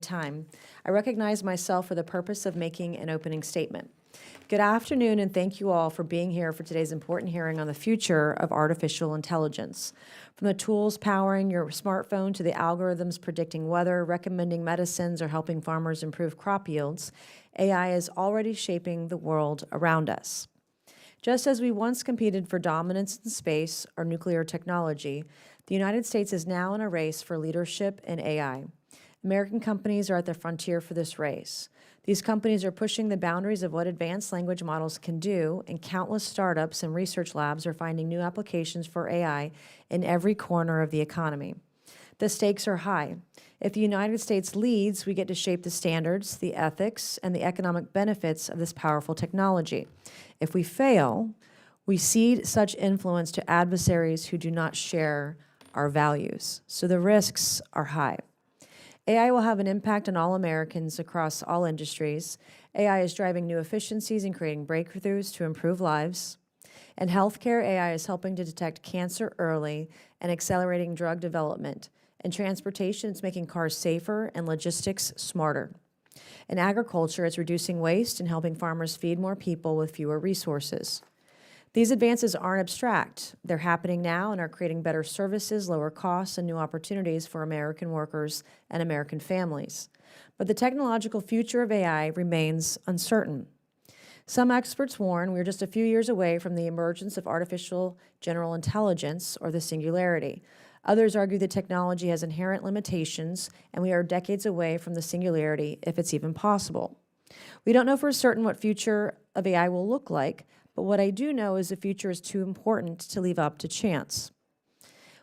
time. I recognize myself for the purpose of making an opening statement. Good afternoon, and thank you all for being here for today's important hearing on the future of artificial intelligence. From the tools powering your smartphone to the algorithms predicting weather, recommending medicines, or helping farmers improve crop yields, AI is already shaping the world around us. Just as we once competed for dominance in space or nuclear technology, the United States is now in a race for leadership in AI. American companies are at the frontier for this race. These companies are pushing the boundaries of what advanced language models can do, and countless startups and research labs are finding new applications for AI in every corner of the economy. The stakes are high. If the United States leads, we get to shape the standards, the ethics, and the economic benefits of this powerful technology. If we fail, we cede such influence to adversaries who do not share our values. So the risks are high. AI will have an impact on all Americans across all industries. AI is driving new efficiencies and creating breakthroughs to improve lives. In healthcare, AI is helping to detect cancer early and accelerating drug development. In transportation, it's making cars safer and logistics smarter. In agriculture, it's reducing waste and helping farmers feed more people with fewer resources. These advances aren't abstract. They're happening now and are creating better services, lower costs, and new opportunities for American workers and American families. But the technological future of AI remains uncertain. Some experts warn we're just a few years away from the emergence of artificial general intelligence, or the singularity. Others argue the technology has inherent limitations, and we are decades away from the singularity, if it's even possible. We don't know for certain what future of AI will look like, but what I do know is the future is too important to leave up to chance.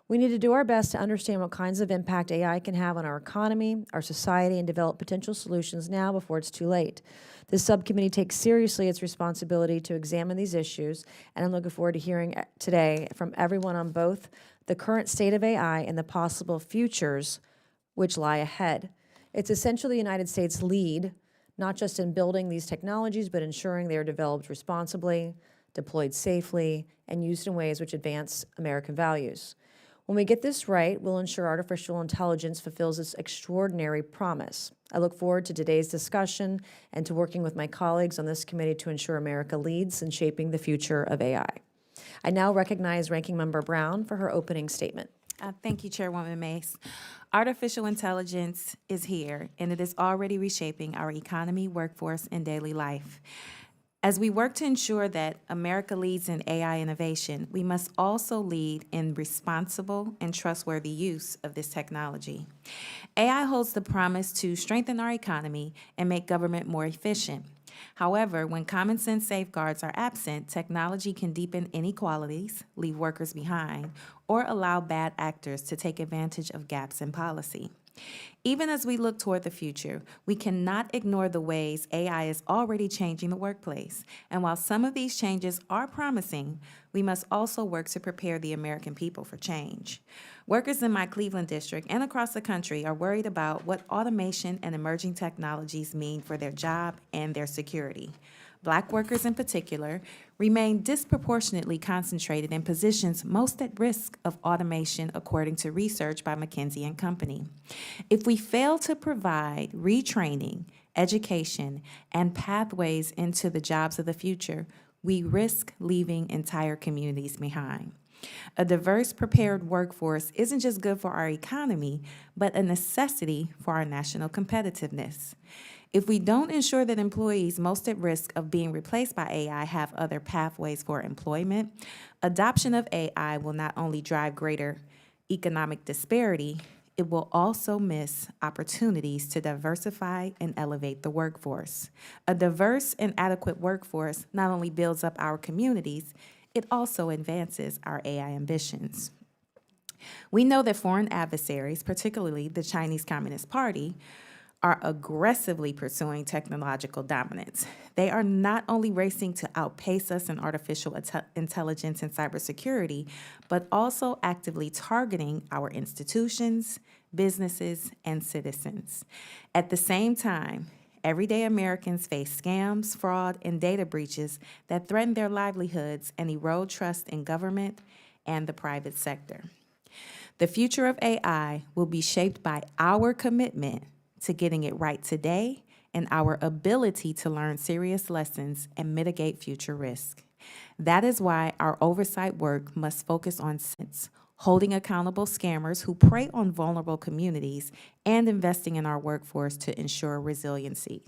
We need to do our best to understand what kinds of impact AI can have on our economy, our society, and develop potential solutions now before it's too late. This subcommittee takes seriously its responsibility to examine these issues, and I'm looking forward to hearing today from everyone on both the current state of AI and the possible futures which lie ahead. It's essential the United States lead, not just in building these technologies, but ensuring they are developed responsibly, deployed safely, and used in ways which advance American values. When we get this right, we'll ensure artificial intelligence fulfills its extraordinary promise. I look forward to today's discussion and to working with my colleagues on this committee to ensure America leads in shaping the future of AI. I now recognize Ranking Member Brown for her opening statement. Thank you, Chairwoman Mace. Artificial intelligence is here, and it is already reshaping our economy, workforce, and daily life. As we work to ensure that America leads in AI innovation, we must also lead in responsible and trustworthy use of this technology. AI holds the promise to strengthen our economy and make government more efficient. However, when common sense safeguards are absent, technology can deepen inequalities, leave workers behind, or allow bad actors to take advantage of gaps in policy. Even as we look toward the future, we cannot ignore the ways AI is already changing the workplace. And while some of these changes are promising, we must also work to prepare the American people for change. Workers in my Cleveland district and across the country are worried about what automation and emerging technologies mean for their job and their security. Black workers in particular remain disproportionately concentrated in positions most at risk of automation, according to research by Kinsey and Company. If we fail to provide retraining, education, and pathways into the jobs of the future, we risk leaving entire communities behind. A diverse, prepared workforce isn't just good for our economy, but a necessity for our national competitiveness. If we don't ensure that employees most at risk of being replaced by AI have other pathways for employment, adoption of AI will not only drive greater economic disparity, it will also miss opportunities to diversify and elevate the workforce. A diverse and adequate workforce not only builds up our communities, it also advances our AI ambitions. We know that foreign adversaries, particularly the Chinese Communist Party, are aggressively pursuing technological dominance. They are not only racing to outpace us in artificial intelligence and cybersecurity, but also actively targeting our institutions, businesses, and citizens. At the same time, everyday Americans face scams, fraud, and data breaches that threaten their livelihoods and erode trust in government and the private sector. The future of AI will be shaped by our commitment to getting it right today and our ability to learn serious lessons and mitigate future risk. That is why our oversight work must focus on sense, holding accountable scammers who prey on vulnerable communities, and investing in our workforce to ensure resiliency.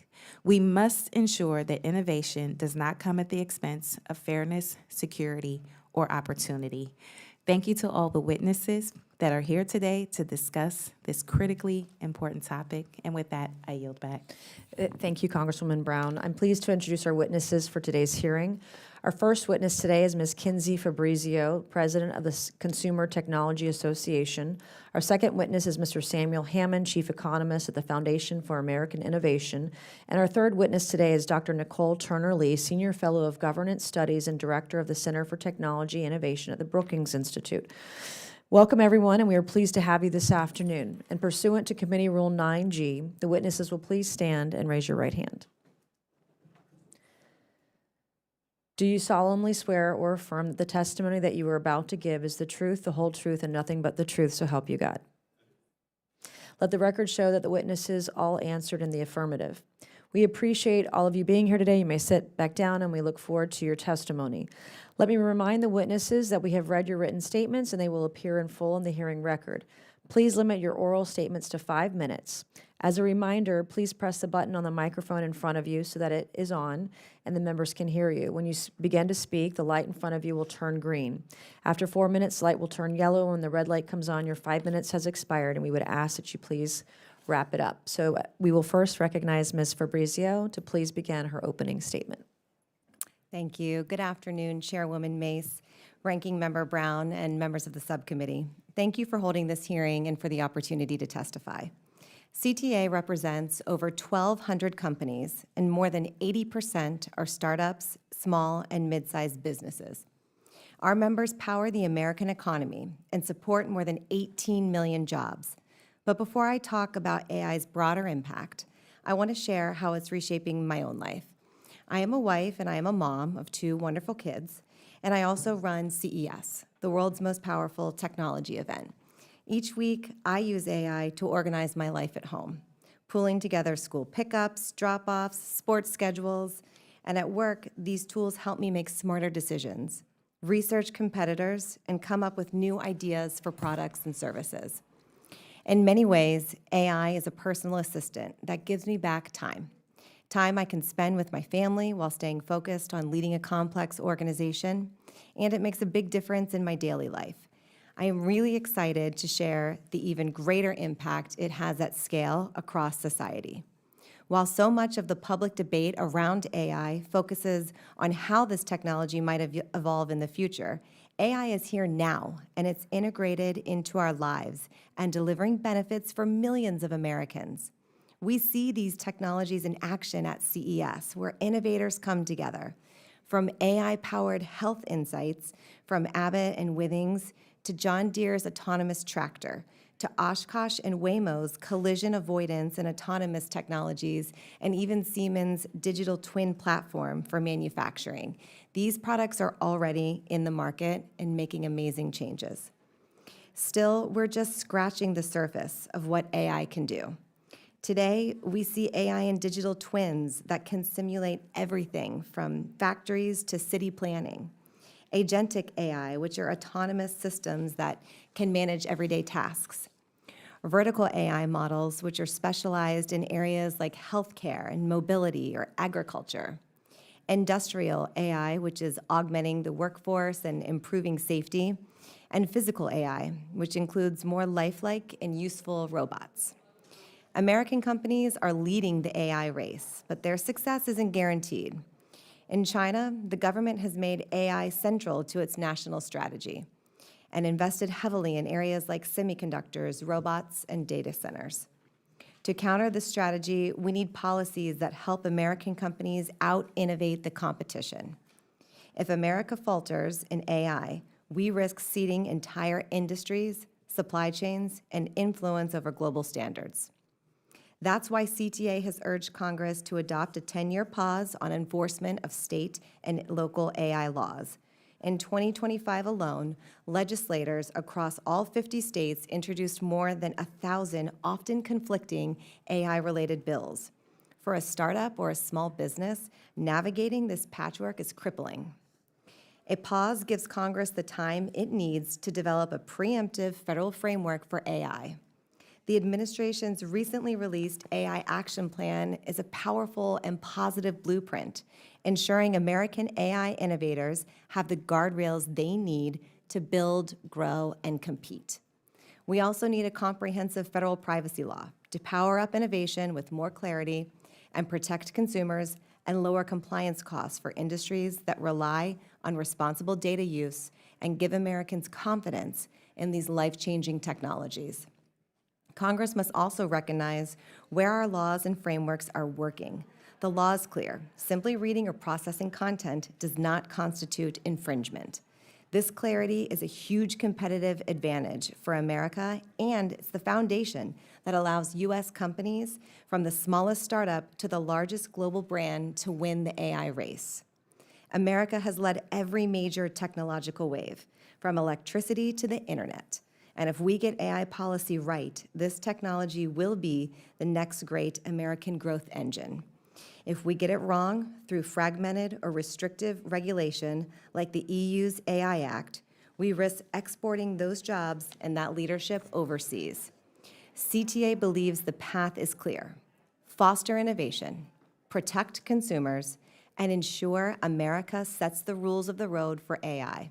We must ensure that innovation does not come at the expense of fairness, security, or opportunity. Thank you to all the witnesses that are here today to discuss this critically important topic. And with that, I yield back. Thank you, Congresswoman Brown. I'm pleased to introduce our witnesses for today's hearing. Our first witness today is Ms. Kinsey Fabrizio, President of the Consumer Technology Association. Our second witness is Mr. Samuel Hammond, Chief Economist at the Foundation for American Innovation. And our third witness today is Dr. Nicole Turner-Lee, Senior Fellow of Governance Studies and Director of the Center for Technology Innovation at the Brookings Institute. Welcome, everyone, and we are pleased to have you this afternoon. And pursuant to Committee Rule 9G, the witnesses will please stand and raise your right hand. Do you solemnly swear or affirm that the testimony that you are about to give is the truth, the whole truth, and nothing but the truth, so help you God? Let the record show that the witnesses all answered in the affirmative. We appreciate all of you being here today. You may sit back down, and we look forward to your testimony. Let me remind the witnesses that we have read your written statements, and they will appear in full in the hearing record. Please limit your oral statements to 5 minutes. As a reminder, please press the button on the microphone in front of you so that it is on and the members can hear you. When you begin to speak, the light in front of you will turn green. After 4 minutes, the light will turn yellow. When the red light comes on, your 5 minutes has expired, and we would ask that you please wrap it up. So we will first recognize Ms. Fabrizio to please begin her opening statement. Thank you. Good afternoon, Chairwoman Mace, Ranking Member Brown, and members of the subcommittee. Thank you for holding this hearing and for the opportunity to testify. CTA represents over 1,200 companies, and more than 80% are startups, small and mid-sized businesses. Our members power the American economy and support more than 18 million jobs. But before I talk about AI's broader impact, I want to share how it's reshaping my own life. I am a wife and I am a mom of 2 wonderful kids, and I also run CES, the world's most powerful technology event. Each week, I use AI to organize my life at home, pulling together school pickups, drop-offs, sports schedules, and at work, these tools help me make smarter decisions, research competitors, and come up with new ideas for products and services. In many ways, AI is a personal assistant that gives me back time I can spend with my family while staying focused on leading a complex organization, and it makes a big difference in my daily life. I am really excited to share the even greater impact it has at scale across society. While so much of the public debate around AI focuses on how this technology might evolve in the future, AI is here now, and it's integrated into our lives and delivering benefits for millions of Americans. We see these technologies in action at CES, where innovators come together. From AI-powered health insights from Abbott and Withings to John Deere's autonomous tractor, to Oshkosh and Waymo's collision avoidance and autonomous technologies, and even Siemens' digital twin platform for manufacturing. These products are already in the market and making amazing changes. Still, we're just scratching the surface of what AI can do. Today, we see AI and digital twins that can simulate everything from factories to city planning. Agentic AI, which are autonomous systems that can manage everyday tasks. Vertical AI models, which are specialized in areas like healthcare and mobility or agriculture. Industrial AI, which is augmenting the workforce and improving safety. And physical AI, which includes more lifelike and useful robots. American companies are leading the AI race, but their success isn't guaranteed. In China, the government has made AI central to its national strategy and invested heavily in areas like semiconductors, robots, and data centers. To counter this strategy, we need policies that help American companies out-innovate the competition. If America falters in AI, we risk ceding entire industries, supply chains, and influence over global standards. That's why CTA has urged Congress to adopt a 10-year pause on enforcement of state and local AI laws, In 2025 alone, legislators across all 50 states introduced more than 1,000 often conflicting AI-related bills. For a startup or a small business, navigating this patchwork is crippling. A pause gives Congress the time it needs to develop a preemptive federal framework for AI. The administration's recently released AI Action Plan is a powerful and positive blueprint, ensuring American AI innovators have the guardrails they need to build, grow, and compete. We also need a comprehensive federal privacy law to power up innovation with more clarity and protect consumers and lower compliance costs for industries that rely on responsible data use and give Americans confidence in these life-changing technologies. Congress must also recognize where our laws and frameworks are working. The law is clear. Simply reading or processing content does not constitute infringement. This clarity is a huge competitive advantage for America, and it's the foundation that allows U.S. companies, from the smallest startup to the largest global brand, to win the AI race. America has led every major technological wave, from electricity to the internet. And if we get AI policy right, this technology will be the next great American growth engine. If we get it wrong through fragmented or restrictive regulation like the EU's AI Act, we risk exporting those jobs and that leadership overseas. CTA believes the path is clear. Foster innovation, protect consumers, and ensure America sets the rules of the road for AI.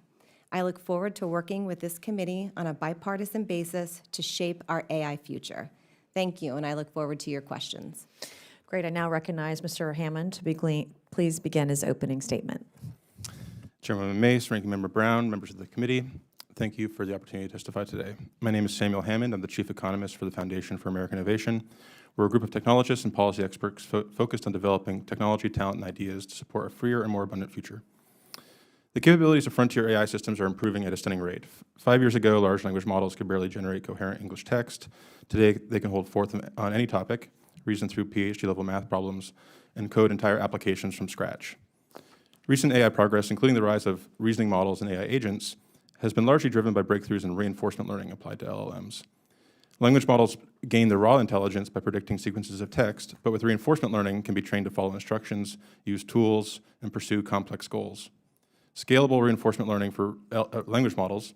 I look forward to working with this committee on a bipartisan basis to shape our AI future. Thank you, and I look forward to your questions. Great. I now recognize Mr. Hammond to please begin his opening statement. Chairwoman Mace, Ranking Member Brown, members of the committee, thank you for the opportunity to testify today. My name is Samuel Hammond. I'm the Chief Economist for the Foundation for American Innovation. We're a group of technologists and policy experts focused on developing technology, talent, and ideas to support a freer and more abundant future. The capabilities of frontier AI systems are improving at a stunning rate. 5 years ago, large language models could barely generate coherent English text. Today, they can hold forth on any topic, reason through PhD-level math problems, and code entire applications from scratch. Recent AI progress, including the rise of reasoning models and AI agents, has been largely driven by breakthroughs in reinforcement learning applied to LLMs. Language models gain their raw intelligence by predicting sequences of text, but with reinforcement learning can be trained to follow instructions, use tools, and pursue complex goals. Scalable reinforcement learning for language models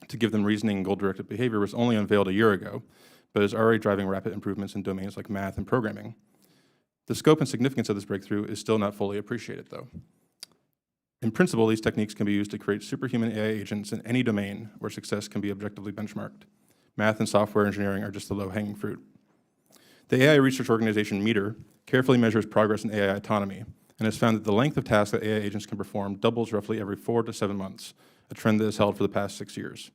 to give them reasoning and goal-directed behavior was only unveiled a year ago, but is already driving rapid improvements in domains like math and programming. The scope and significance of this breakthrough is still not fully appreciated, though. In principle, these techniques can be used to create superhuman AI agents in any domain where success can be objectively benchmarked. Math and software engineering are just the low-hanging fruit. The AI research organization METER carefully measures progress in AI autonomy and has found that the length of tasks that AI agents can perform doubles roughly every 4 to 7 months, a trend that has held for the past 6 years.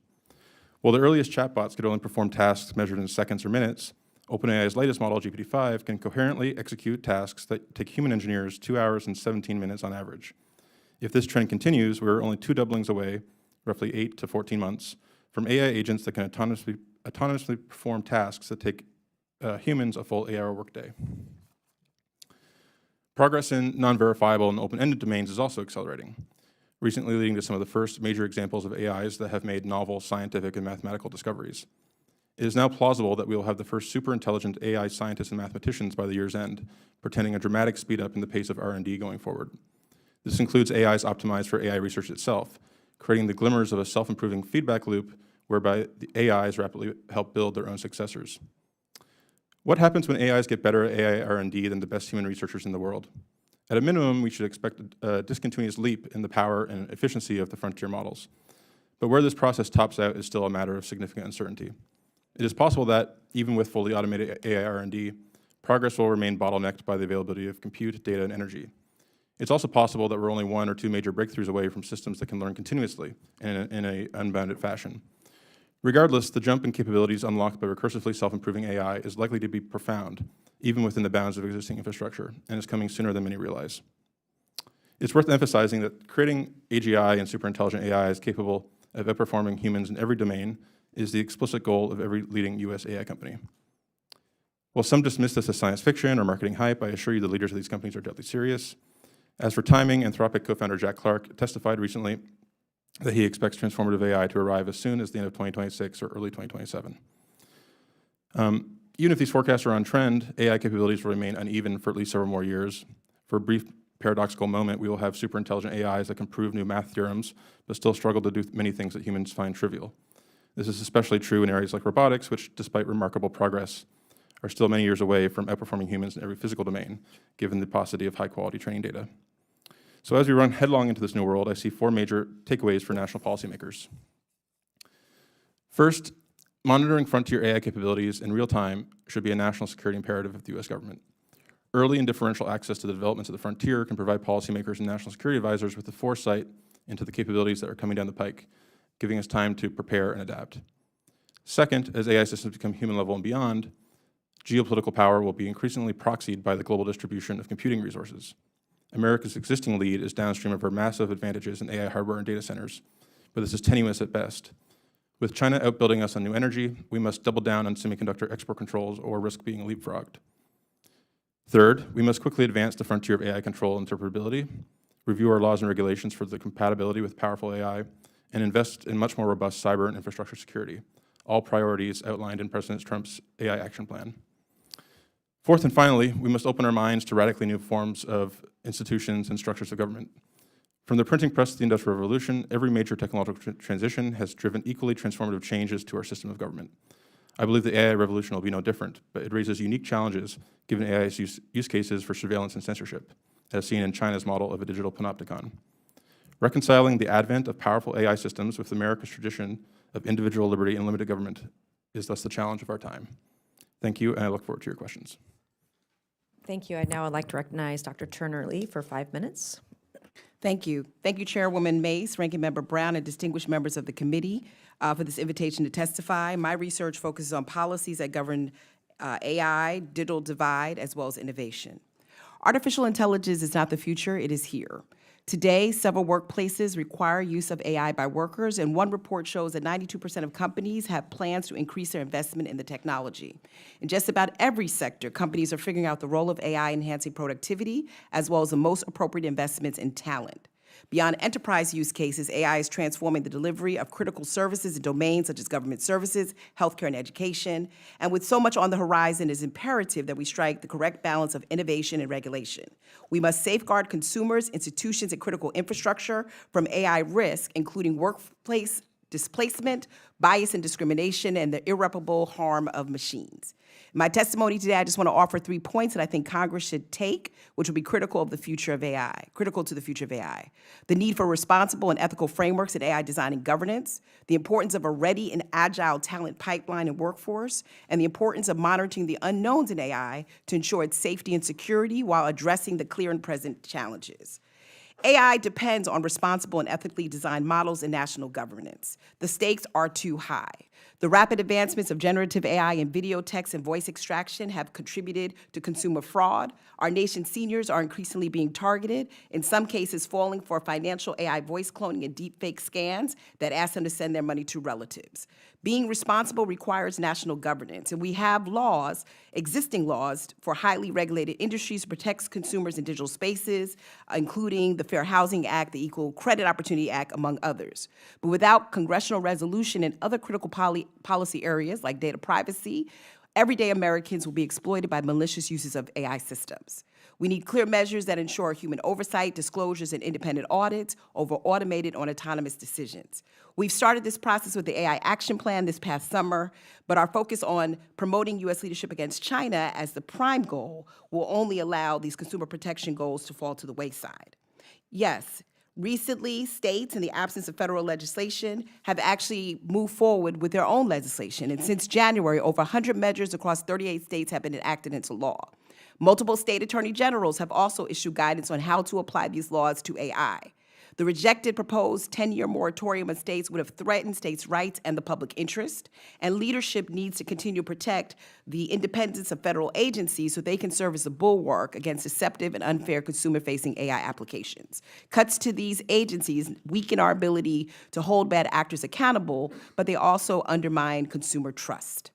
While the earliest chatbots could only perform tasks measured in seconds or minutes, OpenAI's latest model, GPT-5, can coherently execute tasks that take human engineers 2 hours and 17 minutes on average. If this trend continues, we're only 2 doublings away, roughly 8 to 14 months, from AI agents that can autonomously perform tasks that take humans a full 8-hour workday. Progress in non-verifiable and open-ended domains is also accelerating, recently leading to some of the first major examples of AIs that have made novel scientific and mathematical discoveries. It is now plausible that we will have the first super-intelligent AI scientists and mathematicians by the year's end, portending a dramatic speed up in the pace of R&D going forward. This includes AIs optimized for AI research itself, creating the glimmers of a self-improving feedback loop whereby the AIs rapidly help build their own successors. What happens when AIs get better at AI R&D than the best human researchers in the world? At a minimum, we should expect a discontinuous leap in the power and efficiency of the frontier models. But where this process tops out is still a matter of significant uncertainty. It is possible that, even with fully automated AI R&D, progress will remain bottlenecked by the availability of compute, data, and energy. It's also possible that we're only 1 or 2 major breakthroughs away from systems that can learn continuously in an unbounded fashion. Regardless, the jump in capabilities unlocked by recursively self-improving AI is likely to be profound, even within the bounds of existing infrastructure, and is coming sooner than many realize. It's worth emphasizing that creating AGI and superintelligent AIs capable of outperforming humans in every domain is the explicit goal of every leading US AI company. While some dismiss this as science fiction or marketing hype, I assure you the leaders of these companies are deadly serious. As for timing, Anthropic co-founder Jack Clark testified recently that he expects transformative AI to arrive as soon as the end of 2026 or early 2027. Even if these forecasts are on trend, AI capabilities will remain uneven for at least several more years. For a brief paradoxical moment, we will have superintelligent AIs that can prove new math theorems, but still struggle to do many things that humans find trivial. This is especially true in areas like robotics, which, despite remarkable progress, are still many years away from outperforming humans in every physical domain, given the paucity of high-quality training data. So as we run headlong into this new world, I see four major takeaways for national policymakers. First, monitoring frontier AI capabilities in real time should be a national security imperative of the U.S. government. Early and differential access to the developments of the frontier can provide policymakers and national security advisors with the foresight into the capabilities that are coming down the pike, giving us time to prepare and adapt. Second, as AI systems become human level and beyond, geopolitical power will be increasingly proxied by the global distribution of computing resources. America's existing lead is downstream of our massive advantages in AI hardware and data centers, but this is tenuous at best. With China outbuilding us on new energy, we must double down on semiconductor export controls or risk being leapfrogged. Third, we must quickly advance the frontier of AI control and interpretability, review our laws and regulations for the compatibility with powerful AI, and invest in much more robust cyber and infrastructure security, all priorities outlined in President Trump's AI action plan. Fourth and finally, we must open our minds to radically new forms of institutions and structures of government. From the printing press to the Industrial Revolution, every major technological transition has driven equally transformative changes to our system of government. I believe the AI revolution will be no different, but it raises unique challenges given AI's use cases for surveillance and censorship, as seen in China's model of a digital panopticon. Reconciling the advent of powerful AI systems with America's tradition of individual liberty and limited government is thus the challenge of our time. Thank you, and I look forward to your questions. Thank you. Now I'd like to recognize Dr. Turner-Lee for 5 minutes. Thank you. Thank you, Chairwoman Mace, Ranking Member Brown, and distinguished members of the committee for this invitation to testify. My research focuses on policies that govern AI, digital divide, as well as innovation. Artificial intelligence is not the future, it is here. Today, several workplaces require use of AI by workers, and one report shows that 92% of companies have plans to increase their investment in the technology. In just about every sector, companies are figuring out the role of AI enhancing productivity, as well as the most appropriate investments in talent. Beyond enterprise use cases, AI is transforming the delivery of critical services in domains such as government services, healthcare, and education. And with so much on the horizon, it is imperative that we strike the correct balance of innovation and regulation. We must safeguard consumers, institutions, and critical infrastructure from AI risk, including workplace displacement, bias and discrimination, and the irreparable harm of machines. In my testimony today, I just want to offer 3 points that I think Congress should take, which will be critical to the future of AI. The need for responsible and ethical frameworks in AI design and governance, the importance of a ready and agile talent pipeline and workforce, and the importance of monitoring the unknowns in AI to ensure its safety and security while addressing the clear and present challenges. AI depends on responsible and ethically designed models in national governance. The stakes are too high. The rapid advancements of generative AI in video, text, and voice extraction have contributed to consumer fraud. Our nation's seniors are increasingly being targeted, in some cases falling for financial AI voice cloning and deepfake scams that ask them to send their money to relatives. Being responsible requires national governance, and we have laws, existing laws, for highly regulated industries to protect consumers in digital spaces, including the Fair Housing Act, the Equal Credit Opportunity Act, among others. But without congressional resolution in other critical policy areas like data privacy, everyday Americans will be exploited by malicious uses of AI systems. We need clear measures that ensure human oversight, disclosures, and independent audits over automated or autonomous decisions. We've started this process with the AI Action Plan this past summer, but our focus on promoting U.S. leadership against China as the prime goal will only allow these consumer protection goals to fall to the wayside. Yes, recently, states, in the absence of federal legislation, have actually moved forward with their own legislation. And since January, over 100 measures across 38 states have been enacted into law. Multiple state attorney generals have also issued guidance on how to apply these laws to AI. The rejected proposed 10-year moratorium on states would have threatened states' rights and the public interest, and leadership needs to continue to protect the independence of federal agencies so they can serve as a bulwark against deceptive and unfair consumer-facing AI applications. Cuts to these agencies weaken our ability to hold bad actors accountable, but they also undermine consumer trust.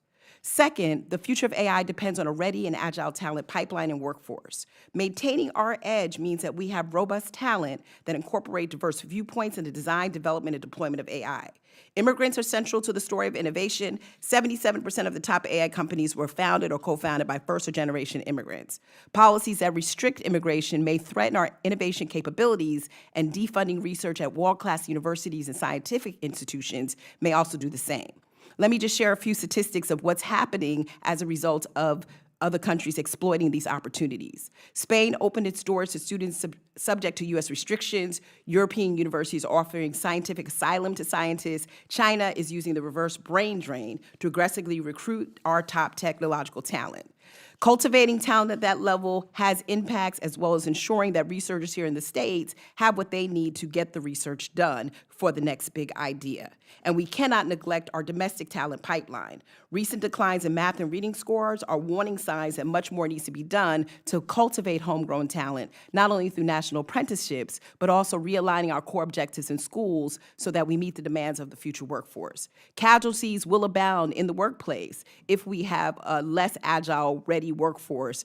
Second, the future of AI depends on a ready and agile talent pipeline and workforce. Maintaining our edge means that we have robust talent that incorporate diverse viewpoints in the design, development, and deployment of AI. Immigrants are central to the story of innovation. 77% of the top AI companies were founded or co-founded by first or generation immigrants. Policies that restrict immigration may threaten our innovation capabilities, and defunding research at world-class universities and scientific institutions may also do the same. Let me just share a few statistics of what's happening as a result of other countries exploiting these opportunities. Spain opened its doors to students subject to U.S. restrictions. European universities are offering scientific asylum to scientists. China is using the reverse brain drain to aggressively recruit our top technological talent. Cultivating talent at that level has impacts, as well as ensuring that researchers here in the States have what they need to get the research done for the next big idea. And we cannot neglect our domestic talent pipeline. Recent declines in math and reading scores are warning signs that much more needs to be done to cultivate homegrown talent, not only through national apprenticeships, but also realigning our core objectives in schools so that we meet the demands of the future workforce. Casualties will abound in the workplace if we have a less agile, ready workforce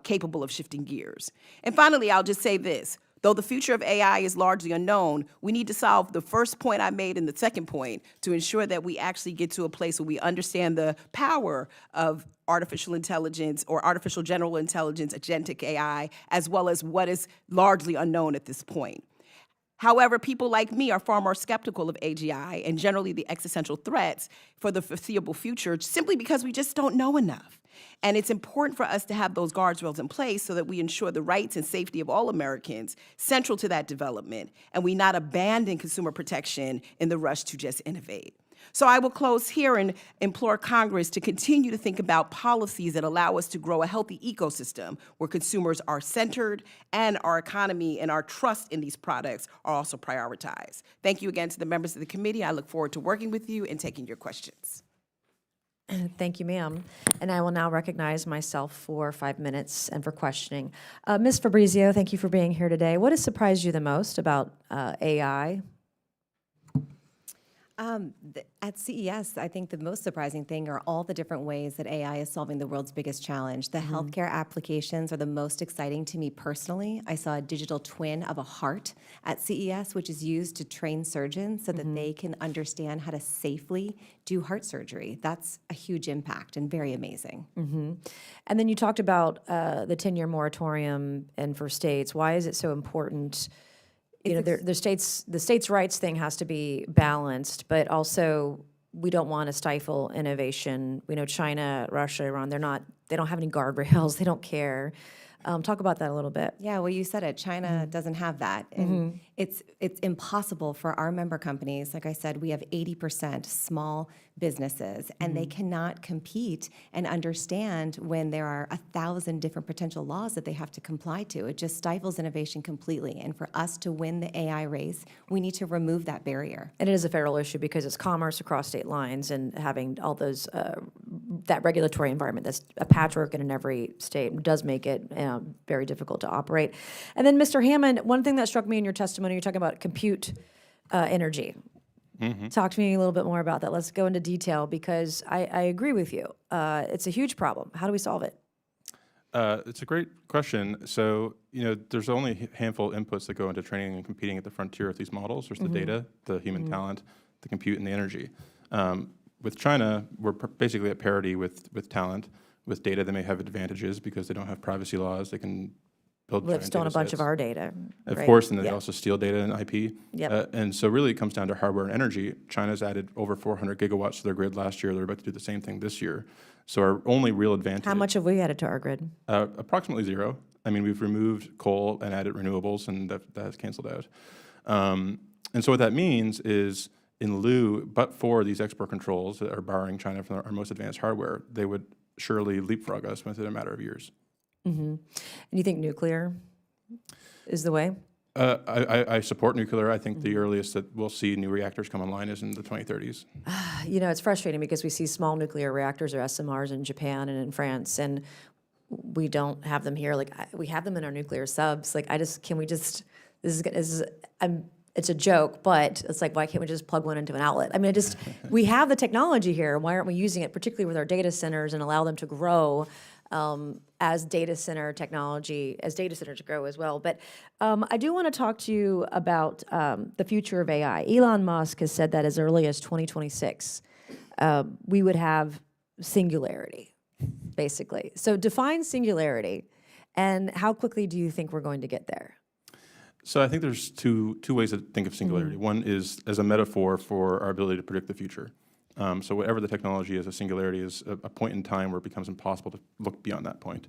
capable of shifting gears. And finally, I'll just say this. Though the future of AI is largely unknown, we need to solve the first point I made and the second point to ensure that we actually get to a place where we understand the power of artificial intelligence or artificial general intelligence, agentic AI, as well as what is largely unknown at this point. However, people like me are far more skeptical of AGI and generally the existential threats for the foreseeable future simply because we just don't know enough. And it's important for us to have those guardrails in place so that we ensure the rights and safety of all Americans central to that development, and we not abandon consumer protection in the rush to just innovate. So I will close here and implore Congress to continue to think about policies that allow us to grow a healthy ecosystem where consumers are centered and our economy and our trust in these products are also prioritized. Thank you again to the members of the committee. I look forward to working with you and taking your questions. Thank you, ma'am. And I will now recognize myself for 5 minutes and for questioning. Ms. Fabrizio, thank you for being here today. What has surprised you the most about AI? At CES, I think the most surprising thing are all the different ways that AI is solving the world's biggest challenge. The healthcare applications are the most exciting to me personally. I saw a digital twin of a heart at CES, which is used to train surgeons so that they can understand how to safely do heart surgery. That's a huge impact and very amazing. And then you talked about the 10-year moratorium and for states. Why is it so important? You know, the states' rights thing has to be balanced, but also we don't want to stifle innovation. We know China, Russia, Iran, they don't have any guardrails. They don't care. Talk about that a little bit. Yeah, well, you said it. China doesn't have that. And it's impossible for our member companies. Like I said, we have 80% small businesses, and they cannot compete and understand when there are 1,000 different potential laws that they have to comply to. It just stifles innovation completely. And for us to win the AI race, we need to remove that barrier. And it is a federal issue because it's commerce across state lines, and having all those that regulatory environment that's a patchwork in every state does make it very difficult to operate. And then, Mr. Hammond, one thing that struck me in your testimony, you're talking about compute energy. Talk to me a little bit more about that. Let's go into detail because I agree with you. It's a huge problem. How do we solve it? It's a great question. So, you know, there's only a handful of inputs that go into training and competing at the frontier of these models. There's the data, the human talent, the compute, and the energy. With China, we're basically at parity with talent. With data, they may have advantages because they don't have privacy laws. They can build They've stolen a bunch of our data. Of right? course, and they also steal data and IP. Yep. And so really it comes down to hardware and energy. China's added over 400 gigawatts to their grid last year. They're about to do the same thing this year. So our only real advantage... How much have we added to our grid? Approximately zero. I mean, we've removed coal and added renewables, and that has canceled out. And so what that means is, in lieu, but for these export controls that are barring China from our most advanced hardware, they would surely leapfrog us within a matter of years. And you think nuclear is the way? I support nuclear. I think the earliest that we'll see new reactors come online is in the 2030s. You know, it's frustrating because we see small nuclear reactors or SMRs in Japan and in France, and we don't have them here. Like, we have them in our nuclear subs. Like, can we just, this is it's a joke, but it's like, why can't we just plug one into an outlet? I mean, we have the technology here. Why aren't we using it, particularly with our data centers, and allow them to grow as data centers grow as well? But I do want to talk to you about the future of AI. Elon Musk has said that as early as 2026, we would have singularity, basically. So define singularity, and how quickly do you think we're going to get there? So I think there's two ways to think of singularity. One is as a metaphor for our ability to predict the future. So whatever the technology is, a singularity is a point in time where it becomes impossible to look beyond that point.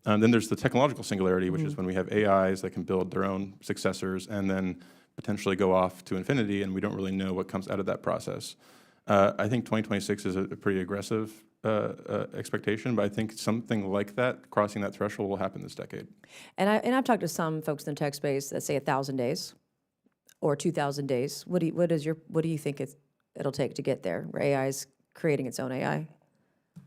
Then there's the technological singularity, which is when we have AIs that can build their own successors and then potentially go off to infinity, and we don't really know what comes out of that process. I think 2026 is a pretty aggressive expectation, but I think something like that, crossing that threshold, will happen this decade. And I've talked to some folks in the tech space that say 1,000 days or 2,000 days. What do you think it'll take to get there, where AI is creating its own AI?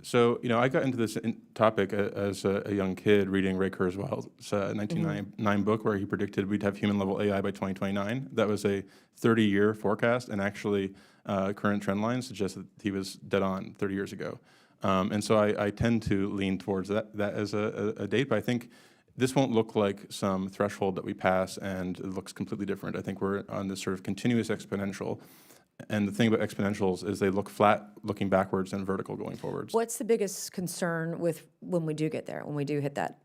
So, I got into this topic as a young kid reading Ray Kurzweil's 1999 book, where he predicted we'd have human-level AI by 2029. That was a 30-year forecast, and actually current trend lines suggest that he was dead on 30 years ago. And so I tend to lean towards that as a date, but I think this won't look like some threshold that we pass and it looks completely different. I think we're on this sort of continuous exponential. And the thing about exponentials is they look flat looking backwards and vertical going forwards. What's the biggest concern with when we do get there, when we do hit that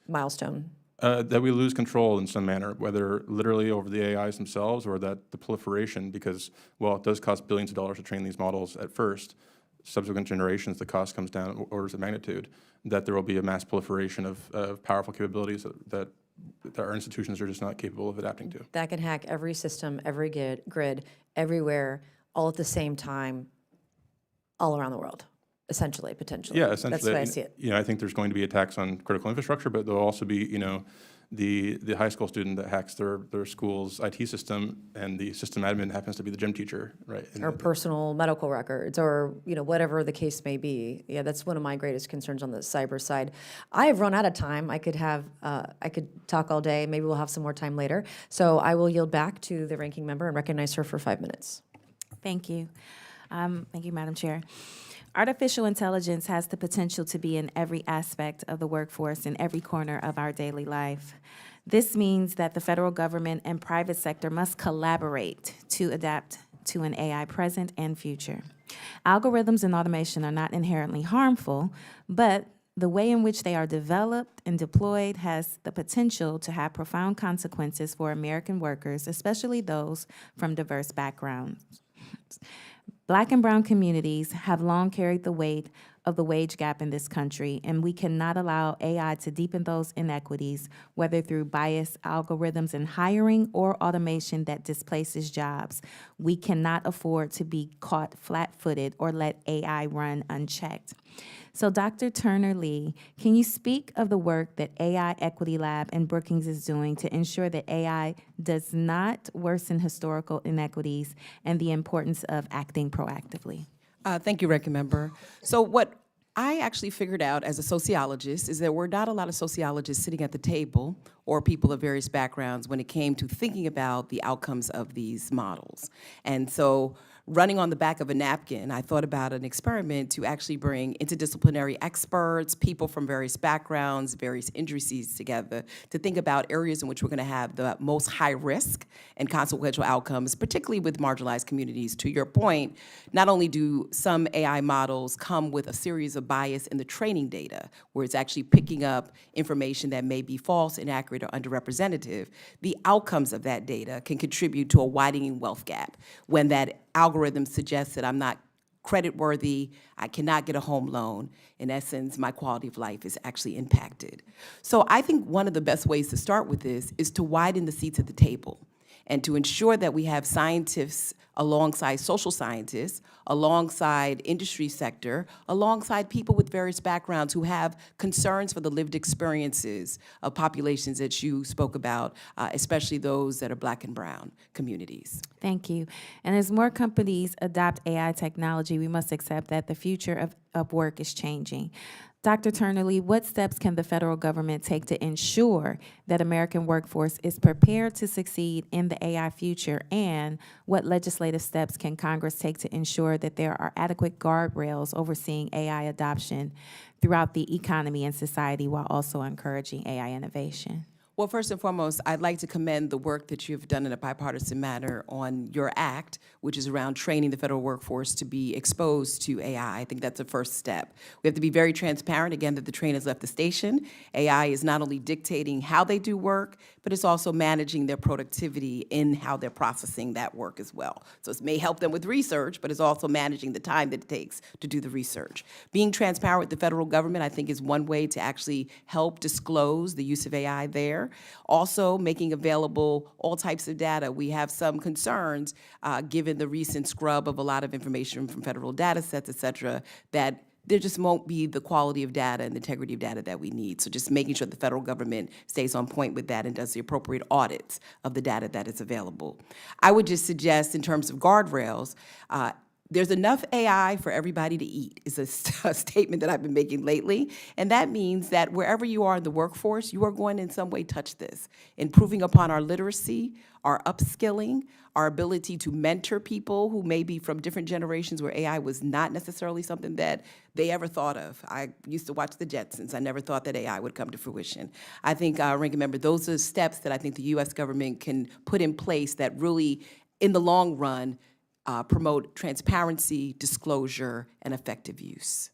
milestone? That we lose control in some manner, whether literally over the AIs themselves or that the proliferation, because, well, it does cost billions of dollars to train these models at first. Subsequent generations, the cost comes down orders of magnitude, that there will be a mass proliferation of powerful capabilities that our institutions are just not capable of adapting to. That can hack every system, every grid, everywhere, all at the same time, all around the world, essentially, potentially. Yeah, essentially. That's the way I see it. I think there's going to be attacks on critical infrastructure, but there'll also be, the high school student that hacks their school's IT system, and the system admin happens to be the gym teacher, right? Or personal medical records, or whatever the case may be. Yeah, that's one of my greatest concerns on the cyber side. I have run out of time. I could talk all day. Maybe we'll have some more time later. So I will yield back to the ranking member and recognize her for 5 minutes. Thank you. Thank you, Madam Chair. Artificial intelligence has the potential to be in every aspect of the workforce, in every corner of our daily life. This means that the federal government and private sector must collaborate to adapt to an AI present and future. Algorithms and automation are not inherently harmful, but the way in which they are developed and deployed has the potential to have profound consequences for American workers, especially those from diverse backgrounds. Black and brown communities have long carried the weight of the wage gap in this country, and we cannot allow AI to deepen those inequities, whether through biased algorithms in hiring or automation that displaces jobs. We cannot afford to be caught flat-footed or let AI run unchecked. So, Dr. Turner-Lee, can you speak of the work that AI Equity Lab and Brookings is doing to ensure that AI does not worsen historical inequities and the importance of acting proactively? Thank you, Ranking Member. So what I actually figured out as a sociologist is there were not a lot of sociologists sitting at the table or people of various backgrounds when it came to thinking about the outcomes of these models. And so running on the back of a napkin, I thought about an experiment to actually bring interdisciplinary experts, people from various backgrounds, various industries together to think about areas in which we're going to have the most high risk and consequential outcomes, particularly with marginalized communities. To your point, not only do some AI models come with a series of bias in the training data, where it's actually picking up information that may be false, inaccurate, or underrepresentative, the outcomes of that data can contribute to a widening wealth gap when that algorithm suggests that I'm not credit worthy, I cannot get a home loan. In essence, my quality of life is actually impacted. So I think one of the best ways to start with this is to widen the seats at the table and to ensure that we have scientists alongside social scientists, alongside industry sector, alongside people with various backgrounds who have concerns for the lived experiences of populations that you spoke about, especially those that are Black and brown communities. Thank you. And as more companies adopt AI technology, we must accept that the future of work is changing. Dr. Turnerly, what steps can the federal government take to ensure that American workforce is prepared to succeed in the AI future? And what legislative steps can Congress take to ensure that there are adequate guardrails overseeing AI adoption throughout the economy and society while also encouraging AI innovation? Well, first and foremost, I'd like to commend the work that you've done in a bipartisan manner on your act, which is around training the federal workforce to be exposed to AI. I think that's a first step. We have to be very transparent, again, that the train has left the station. AI is not only dictating how they do work, but it's also managing their productivity in how they're processing that work as well. So it may help them with research, but it's also managing the time that it takes to do the research. Being transparent with the federal government, I think, is one way to actually help disclose the use of AI there. Also, making available all types of data. We have some concerns, given the recent scrub of a lot of information from federal data sets, et cetera, that there just won't be the quality of data and the integrity of data that we need. So just making sure the federal government stays on point with that and does the appropriate audits of the data that is available. I would just suggest, in terms of guardrails, there's enough AI for everybody to eat is a statement that I've been making lately. And that means that wherever you are in the workforce, you are going to in some way touch this, improving upon our literacy, our upskilling, our ability to mentor people who may be from different generations where AI was not necessarily something that they ever thought of. I used to watch the Jetsons. I never thought that AI would come to fruition. I think, Ranking Member, those are steps that I think the U.S. government can put in place that really, in the long run, promote transparency, disclosure, and effective use.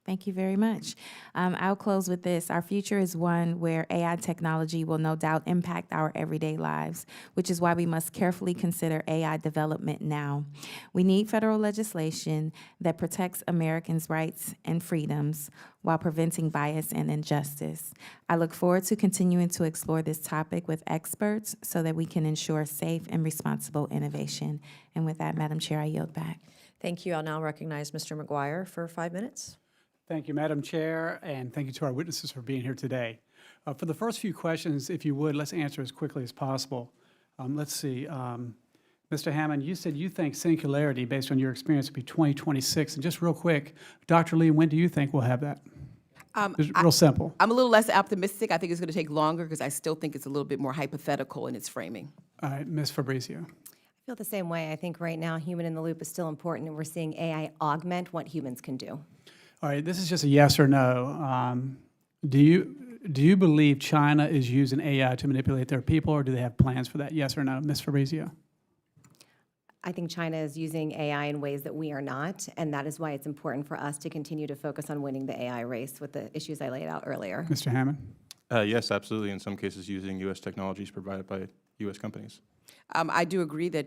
Thank you very much. I'll close with this. Our future is one where AI technology will no doubt impact our everyday lives, which is why we must carefully consider AI development now. We need federal legislation that protects Americans' rights and freedoms while preventing bias and injustice. I look forward to continuing to explore this topic with experts so that we can ensure safe and responsible innovation. And with that, Madam Chair, I yield back. Thank you. I'll now recognize Mr. McGuire for 5 minutes. Thank you, Madam Chair, and thank you to our witnesses for being here today. For the first few questions, if you would, let's answer as quickly as possible. Let's see. Mr. Hammond, you said you think singularity, based on your experience, will be 2026. And just real quick, Dr. Lee, when do you think we'll have that? Just real simple. I'm a little less optimistic. I think it's going to take longer because I still think it's a little bit more hypothetical in its framing. All right, Ms. Fabrizio. I feel the same way. I think right now human in the loop is still important, and we're seeing AI augment what humans can do. All right, this is just a yes or no. Do you believe China is using AI to manipulate their people, or do they have plans for that? Yes or no? Ms. Fabrizio. I think China is using AI in ways that we are not, and that is why it's important for us to continue to focus on winning the AI race with the issues I laid out earlier. Mr. Hammond. Yes, absolutely. In some cases, using U.S. technologies provided by U.S. companies. I do agree that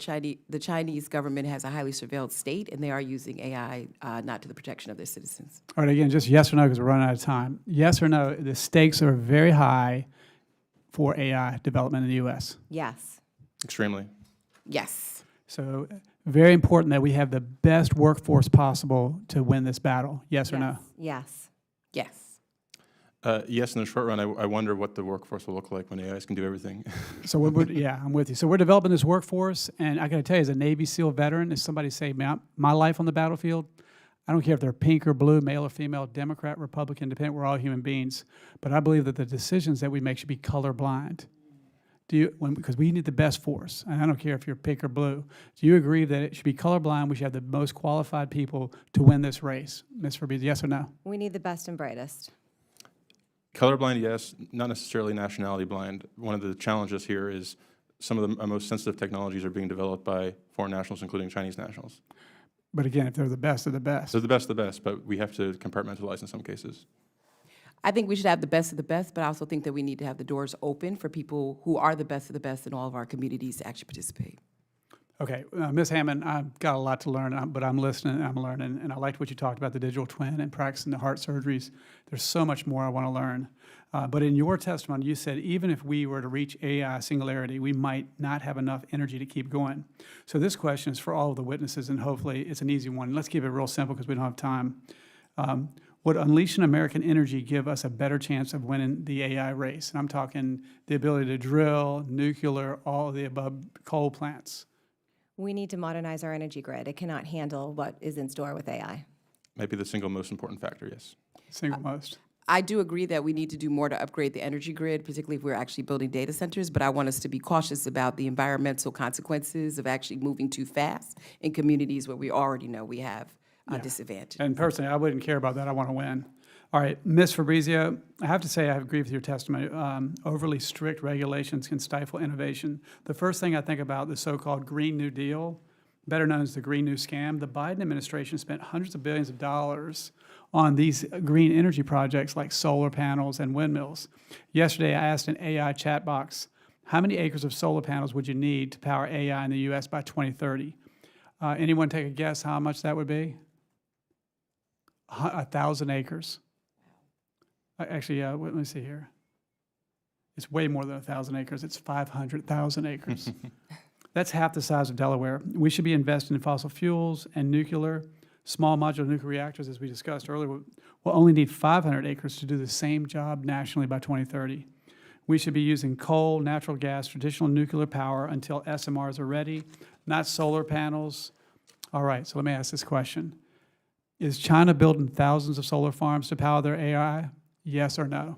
the Chinese government has a highly surveilled state, and they are using AI not to the protection of their citizens. All right, again, just yes or no, because we're running out of time. Yes or no, the stakes are very high for AI development in the U.S. Yes. Extremely. Yes. So very important that we have the best workforce possible to win this battle. Yes or no? Yes. Yes. Yes, in the short run, I wonder what the workforce will look like when AIs can do everything. So yeah, I'm with you. So we're developing this workforce, and I got to tell you, as a Navy SEAL veteran, if somebody say, man, my life on the battlefield, I don't care if they're pink or blue, male or female, Democrat, Republican, Independent, we're all human beings. But I believe that the decisions that we make should be colorblind. Because we need the best force, and I don't care if you're pink or blue. Do you agree that it should be colorblind? We should have the most qualified people to win this race? Ms. Fabrizio, yes or no? We need the best and brightest. Colorblind, yes, not necessarily nationality blind. One of the challenges here is some of the most sensitive technologies are being developed by foreign nationals, including Chinese nationals. But again, if they're the best of the best. They're the best, but we have to compartmentalize in some cases. I think we should have the best of the best, but I also think that we need to have the doors open for people who are the best of the best in all of our communities to actually participate. Okay, Ms. Hammond, I've got a lot to learn, but I'm listening and I'm learning, and I liked what you talked about, the digital twin and practicing the heart surgeries. There's so much more I want to learn. But in your testimony, you said even if we were to reach AI singularity, we might not have enough energy to keep going. So this question is for all of the witnesses, and hopefully it's an easy one. Let's keep it real simple because we don't have time. Would unleashing American energy give us a better chance of winning the AI race? And I'm talking the ability to drill, nuclear, all of the above, coal plants. We need to modernize our energy grid. It cannot handle what is in store with AI. Might be the single most important factor, yes. Single most. I do agree that we need to do more to upgrade the energy grid, particularly if we're actually building data centers, but I want us to be cautious about the environmental consequences of actually moving too fast in communities where we already know we have a disadvantage. And personally, I wouldn't care about that. I want to win. All right, Ms. Fabrizio, I have to say I agree with your testimony. Overly strict regulations can stifle innovation. The first thing I think about, the so-called Green New Deal, better known as the Green New Scam. The Biden administration spent hundreds of billions of dollars on these green energy projects like solar panels and windmills. Yesterday, I asked an AI chat box, how many acres of solar panels would you need to power AI in the U.S. by 2030? Anyone take a guess how much that would be? 1,000 acres. Actually, let me see here. It's way more than 1,000 acres. It's 500,000 acres. That's half the size of Delaware. We should be investing in fossil fuels and nuclear. Small modular nuclear reactors, as we discussed earlier, will only need 500 acres to do the same job nationally by 2030. We should be using coal, natural gas, traditional nuclear power until SMRs are ready, not solar panels. All right, so let me ask this question. Is China building thousands of solar farms to power their AI? Yes or no?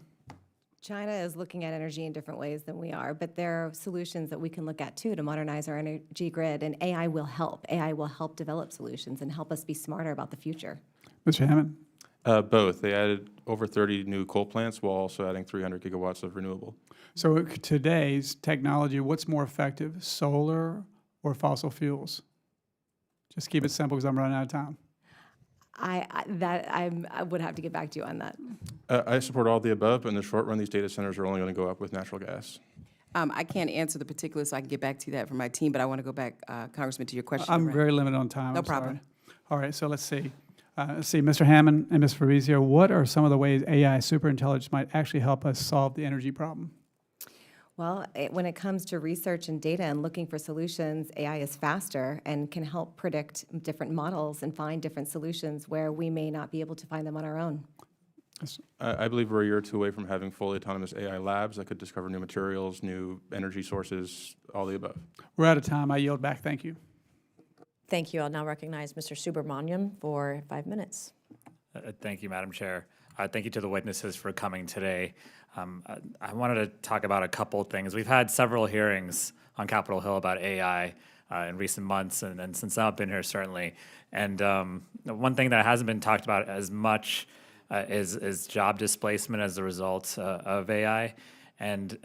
China is looking at energy in different ways than we are, but there are solutions that we can look at too to modernize our energy grid, and AI will help. AI will help develop solutions and help us be smarter about the future. Mr. Hammond? Both. They added over 30 new coal plants while also adding 300 gigawatts of renewable. So today's technology, what's more effective, solar or fossil fuels? Just keep it simple because I'm running out of time. I would have to get back to you on that. I support all the above, but in the short run, these data centers are only going to go up with natural gas. I can't answer the particulars, so I can get back to you that from my team, but I want to go back, Congressman, to your question. I'm around- very limited on time. No I'm problem. sorry. All right, so let's see. Mr. Hammond and Ms. Fabrizio, what are some of the ways AI superintelligence might actually help us solve the energy problem? Well, when it comes to research and data and looking for solutions, AI is faster and can help predict different models and find different solutions where we may not be able to find them on our own. I believe we're a year or two away from having fully autonomous AI labs that could discover new materials, new energy sources, all the above. We're out of time. I yield back. Thank you. Thank you. I'll now recognize Mr. Subramaniam for 5 minutes. Thank you, Madam Chair. Thank you to the witnesses for coming today. I wanted to talk about a couple things. We've had several hearings on Capitol Hill about AI in recent months, and since I've been here, certainly. And one thing that hasn't been talked about as much is job displacement as a result of AI. And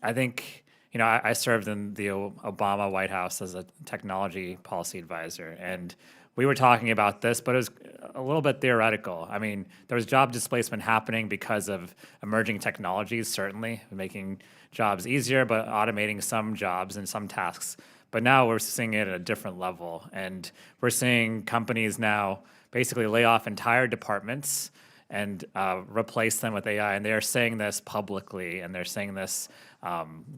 I think, you know, I served in the Obama White House as a technology policy advisor, and we were talking about this, but it was a little bit theoretical. I mean, there was job displacement happening because of emerging technologies, certainly, making jobs easier, but automating some jobs and some tasks. But now we're seeing it at a different level, and we're seeing companies now basically lay off entire departments and replace them with AI, and they're saying this publicly, and they're saying this,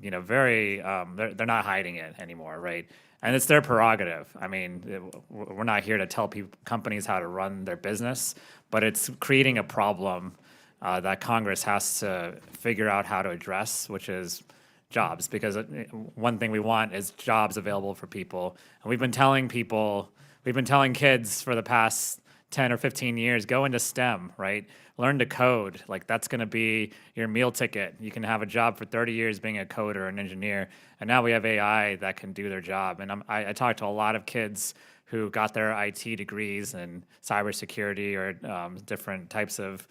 you know, they're not hiding it anymore, right? And it's their prerogative. I mean, we're not here to tell companies how to run their business, but it's creating a problem that Congress has to figure out how to address, which is jobs. Because one thing we want is jobs available for people. And we've been telling kids for the past 10 or 15 years, go into STEM, right? Learn to code. Like, that's going to be your meal ticket. You can have a job for 30 years being a coder or an engineer. And now we have AI that can do their job. And I talked to a lot of kids who got their IT degrees in cybersecurity or different types of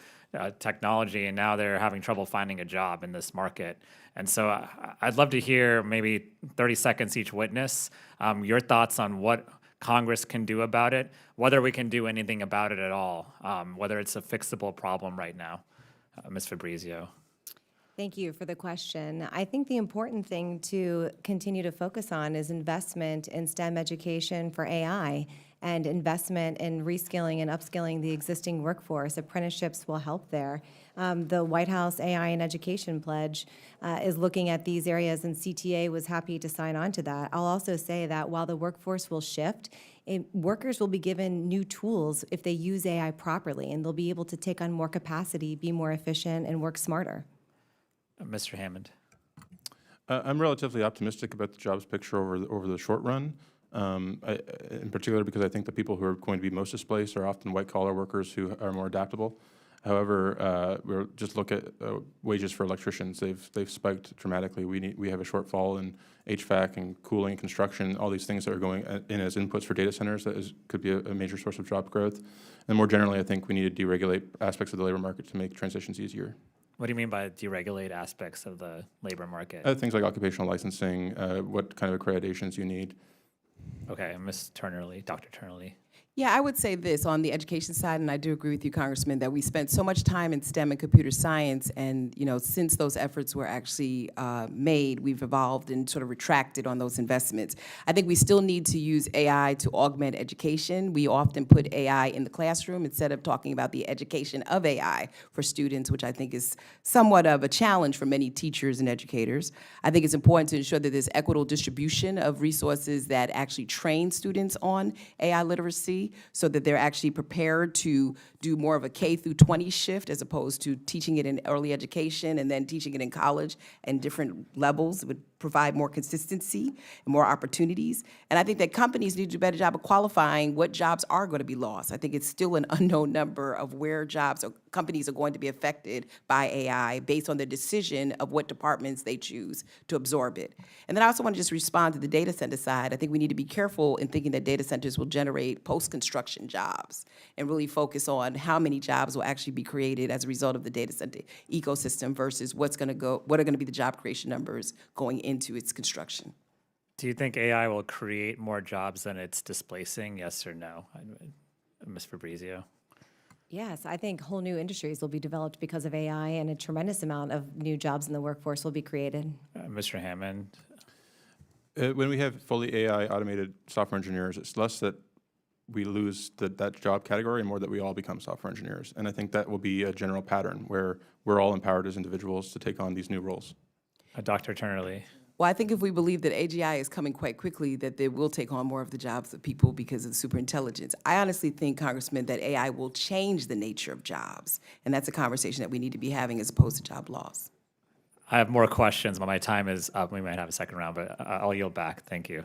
technology, and now they're having trouble finding a job in this market. And so I'd love to hear, maybe 30 seconds each witness, your thoughts on what Congress can do about it, whether we can do anything about it at all, whether it's a fixable problem right now. Ms. Fabrizio. Thank you for the question. I think the important thing to continue to focus on is investment in STEM education for AI and investment in reskilling and upskilling the existing workforce. Apprenticeships will help there. The White House AI and Education Pledge is looking at these areas, and CTA was happy to sign on to that. I'll also say that while the workforce will shift, workers will be given new tools if they use AI properly, and they'll be able to take on more capacity, be more efficient, and work smarter. Mr. Hammond. I'm relatively optimistic about the jobs picture over the short run. in particular because I think the people who are going to be most displaced are often white-collar workers who are more adaptable. However, we'll just look at wages for electricians. They've spiked dramatically. We have a shortfall in HVAC and cooling and construction, all these things that are going in as inputs for data centers that could be a major source of job growth. And more generally, I think we need to deregulate aspects of the labor market to make transitions easier. What do you mean by deregulate aspects of the labor market? Things like occupational licensing, what kind of accreditations you need. Okay, Ms. Turnerly, Dr. Turnerly. Yeah, I would say this on the education side, and I do agree with you, Congressman, that we spent so much time in STEM and computer science, and since those efforts were actually made, we've evolved and sort of retracted on those investments. I think we still need to use AI to augment education. We often put AI in the classroom instead of talking about the education of AI for students, which I think is somewhat of a challenge for many teachers and educators. I think it's important to ensure that there's equitable distribution of resources that actually train students on AI literacy, so that they're actually prepared to do more of a K through 20 shift as opposed to teaching it in early education and then teaching it in college and different levels. It would provide more consistency and more opportunities. And I think that companies need to do a better job of qualifying what jobs are going to be lost. I think it's still an unknown number of where jobs or companies are going to be affected by AI based on the decision of what departments they choose to absorb it. And then I also want to just respond to the data center side. I think we need to be careful in thinking that data centers will generate post-construction jobs and really focus on how many jobs will actually be created as a result of the data center ecosystem versus what are going to be the job creation numbers going into its construction. Do you think AI will create more jobs than it's displacing, yes or no? Ms. Fabrizio? Yes, I think whole new industries will be developed because of AI, and a tremendous amount of new jobs in the workforce will be created. Mr. Hammond? When we have fully AI automated software engineers, it's less that we lose that job category and more that we all become software engineers. And I think that will be a general pattern where we're all empowered as individuals to take on these new roles. Dr. Turnerly? Well, I think if we believe that AGI is coming quite quickly, that they will take on more of the jobs of people because of superintelligence. I honestly think, Congressman, that AI will change the nature of jobs, and that's a conversation that we need to be having as opposed to job loss. I have more questions, but my time is up. We might have a second round, but I'll yield back. Thank you.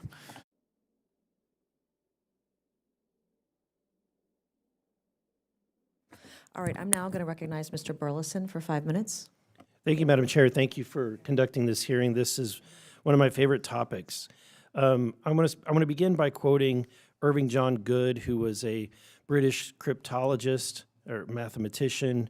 All right, I'm now going to recognize Mr. Burleson for 5 minutes. Thank you, Madam Chair. Thank you for conducting this hearing. This is one of my favorite topics. I'm going to begin by quoting Irving John Good, who was a British cryptologist or mathematician,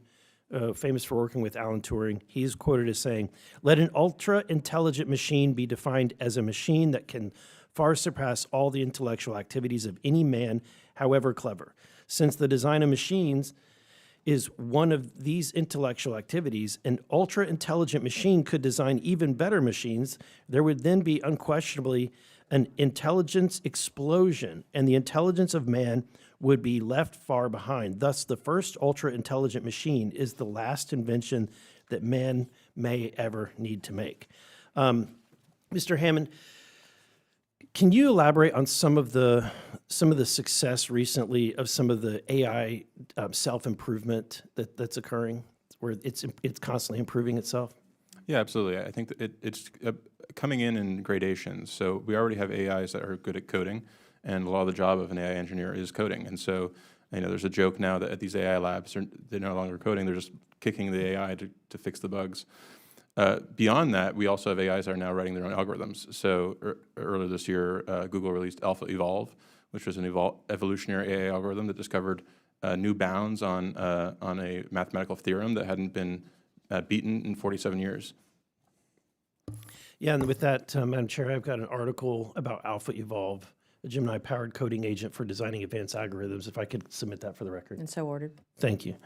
famous for working with Alan Turing. He's quoted as saying, "Let an ultra-intelligent machine be defined as a machine that can far surpass all the intellectual activities of any man, however clever. Since the design of machines is one of these intellectual activities, an ultra-intelligent machine could design even better machines. There would then be unquestionably an intelligence explosion, and the intelligence of man would be left far behind. Thus, the first ultra-intelligent machine is the last invention that man may ever need to make." Mr. Hammond, can you elaborate on some of the success recently of some of the AI self-improvement that's occurring, where it's constantly improving itself? Yeah, absolutely. I think that it's coming in gradations. So we already have AIs that are good at coding, and a lot of the job of an AI engineer is coding. And so, there's a joke now that at these AI labs, they're no longer coding; they're just kicking the AI to fix the bugs. Beyond that, we also have AIs that are now writing their own algorithms. So earlier this year, Google released AlphaEvolve, which was an evolutionary AI algorithm that discovered new bounds on a mathematical theorem that hadn't been beaten in 47 years. Yeah, and with that, Madam Chair, I've got an article about AlphaEvolve, a Gemini-powered coding agent for designing advanced algorithms, if I could submit that for the record. And so ordered. Thank you.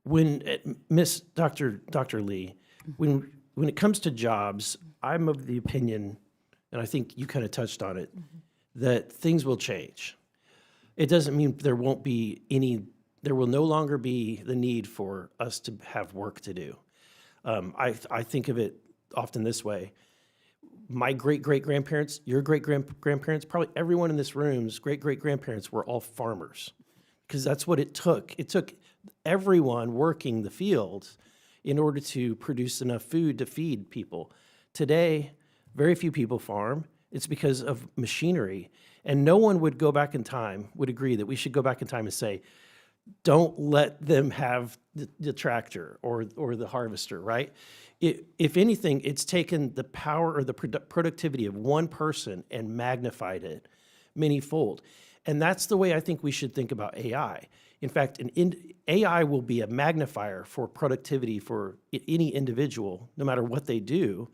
When Miss Dr. Lee, when it comes to jobs, I'm of the opinion, and I think you kind of touched on it, that things will change. It doesn't mean there will no longer be the need for us to have work to do. I think of it often this way. My great-great-grandparents, your great-grandparents, probably everyone in this room's great-great-grandparents were all farmers, because that's what it took. It took everyone working the fields in order to produce enough food to feed people. Today, very few people farm. It's because of machinery. And no one would go back in time, would agree that we should go back in time and say, don't let them have the tractor or the harvester, right? If anything, it's taken the power or the productivity of one person and magnified it many-fold. And that's the way I think we should think about AI. In fact, AI will be a magnifier for productivity for any individual, no matter what they do.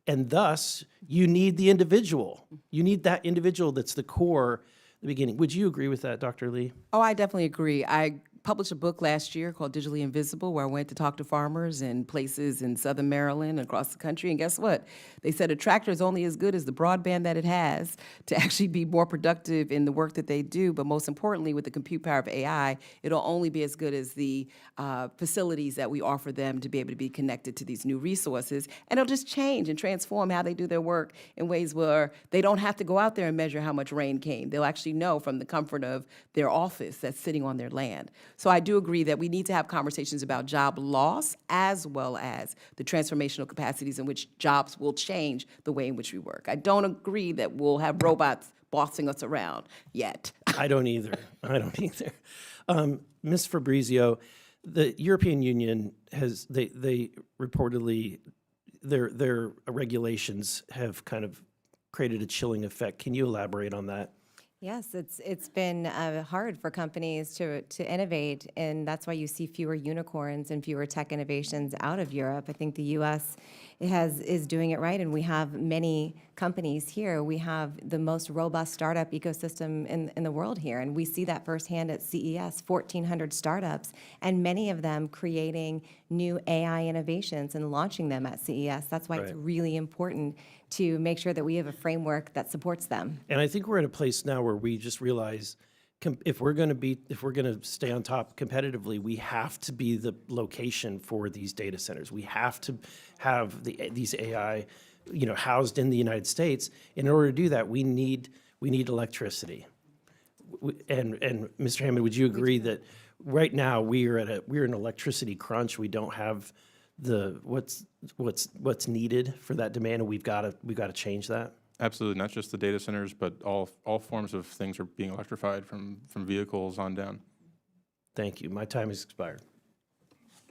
And thus, you need the individual. You need that individual that's the core, the beginning. Would you agree with that, Dr. Lee? Oh, I definitely agree. I published a book last year called Digitally Invisible, where I went to talk to farmers in places in Southern Maryland and across the country. And guess what? They said a tractor is only as good as the broadband that it has to actually be more productive in the work that they do. But most importantly, with the compute power of AI, it'll only be as good as the facilities that we offer them to be able to be connected to these new resources. And it'll just change and transform how they do their work in ways where they don't have to go out there and measure how much rain came. They'll actually know from the comfort of their office that's sitting on their land. So I do agree that we need to have conversations about job loss as well as the transformational capacities in which jobs will change the way in which we work. I don't agree that we'll have robots bossing us around yet. I don't either. I don't either. Ms. Fabrizio, the European Union has, they reportedly, their regulations have kind of created a chilling effect. Can you elaborate on that? Yes, it's been hard for companies to innovate, and that's why you see fewer unicorns and fewer tech innovations out of Europe. I think the U.S. is doing it right, and we have many companies here. We have the most robust startup ecosystem in the world here, and we see that firsthand at CES, 1,400 startups, and many of them creating new AI innovations and launching them at CES. That's why it's really important to make sure that we have a framework that supports them. And I think we're at a place now where we just realize if we're going to stay on top competitively, we have to be the location for these data centers. We have to have these AI, housed in the United States. In order to do that, we need electricity. And Mr. Hammond, would you agree that right now we're an electricity crunch? We don't have what's needed for that demand, and we've got to change that. Absolutely, not just the data centers, but all forms of things are being electrified from vehicles on down. Thank you. My time has expired.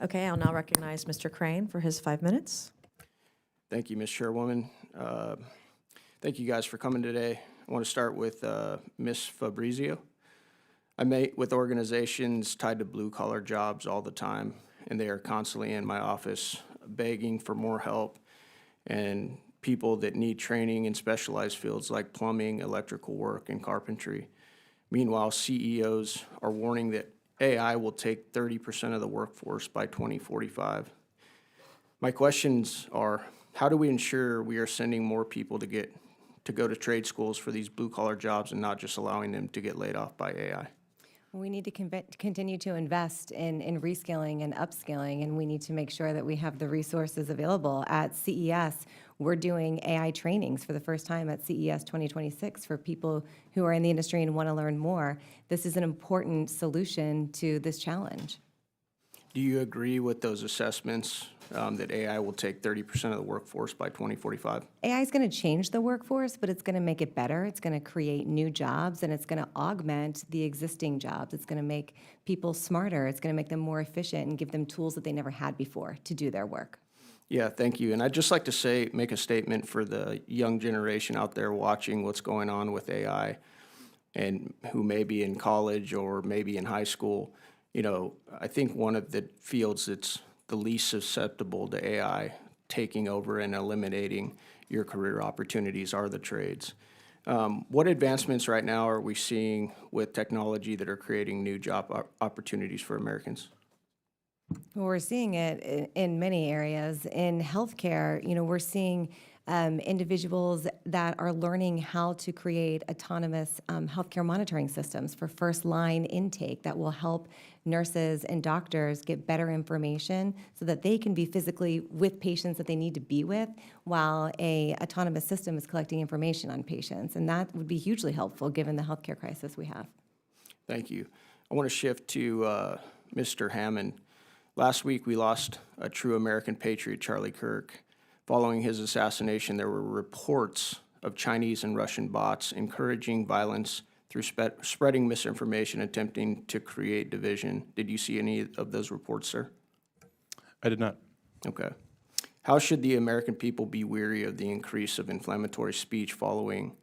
Okay, I'll now recognize Mr. Crane for his 5 minutes. Thank you, Ms. Chairwoman. Thank you guys for coming today. I want to start with Ms. Fabrizio. I meet with organizations tied to blue-collar jobs all the time, and they are constantly in my office begging for more help, and people that need training in specialized fields like plumbing, electrical work, and carpentry. Meanwhile, CEOs are warning that AI will take 30% of the workforce by 2045. My questions are, how do we ensure we are sending more people to go to trade schools for these blue-collar jobs and not just allowing them to get laid off by AI? We need to continue to invest in reskilling and upskilling, and we need to make sure that we have the resources available. At CES, we're doing AI trainings for the first time at CES 2026 for people who are in the industry and want to learn more. This is an important solution to this challenge. Do you agree with those assessments that AI will take 30% of the workforce by 2045? AI is going to change the workforce, but it's going to make it better. It's going to create new jobs, and it's going to augment the existing jobs. It's going to make people smarter. It's going to make them more efficient and give them tools that they never had before to do their work. Yeah, thank you. And I'd just like to make a statement for the young generation out there watching what's going on with AI and who may be in college or maybe in high school. I think one of the fields that's the least susceptible to AI taking over and eliminating your career opportunities are the trades. What advancements right now are we seeing with technology that are creating new job opportunities for Americans? Well, we're seeing it in many areas. In healthcare, we're seeing individuals that are learning how to create autonomous healthcare monitoring systems for first-line intake that will help nurses and doctors get better information so that they can be physically with patients that they need to be with while a autonomous system is collecting information on patients. And that would be hugely helpful given the healthcare crisis we have. Thank you. I want to shift to Mr. Hammond. Last week, we lost a true American patriot, Charlie Kirk. Following his assassination, there were reports of Chinese and Russian bots encouraging violence through spreading misinformation, attempting to create division. Did you see any of those reports, sir? I did not. Okay. How should the American people be weary of the increase of inflammatory speech following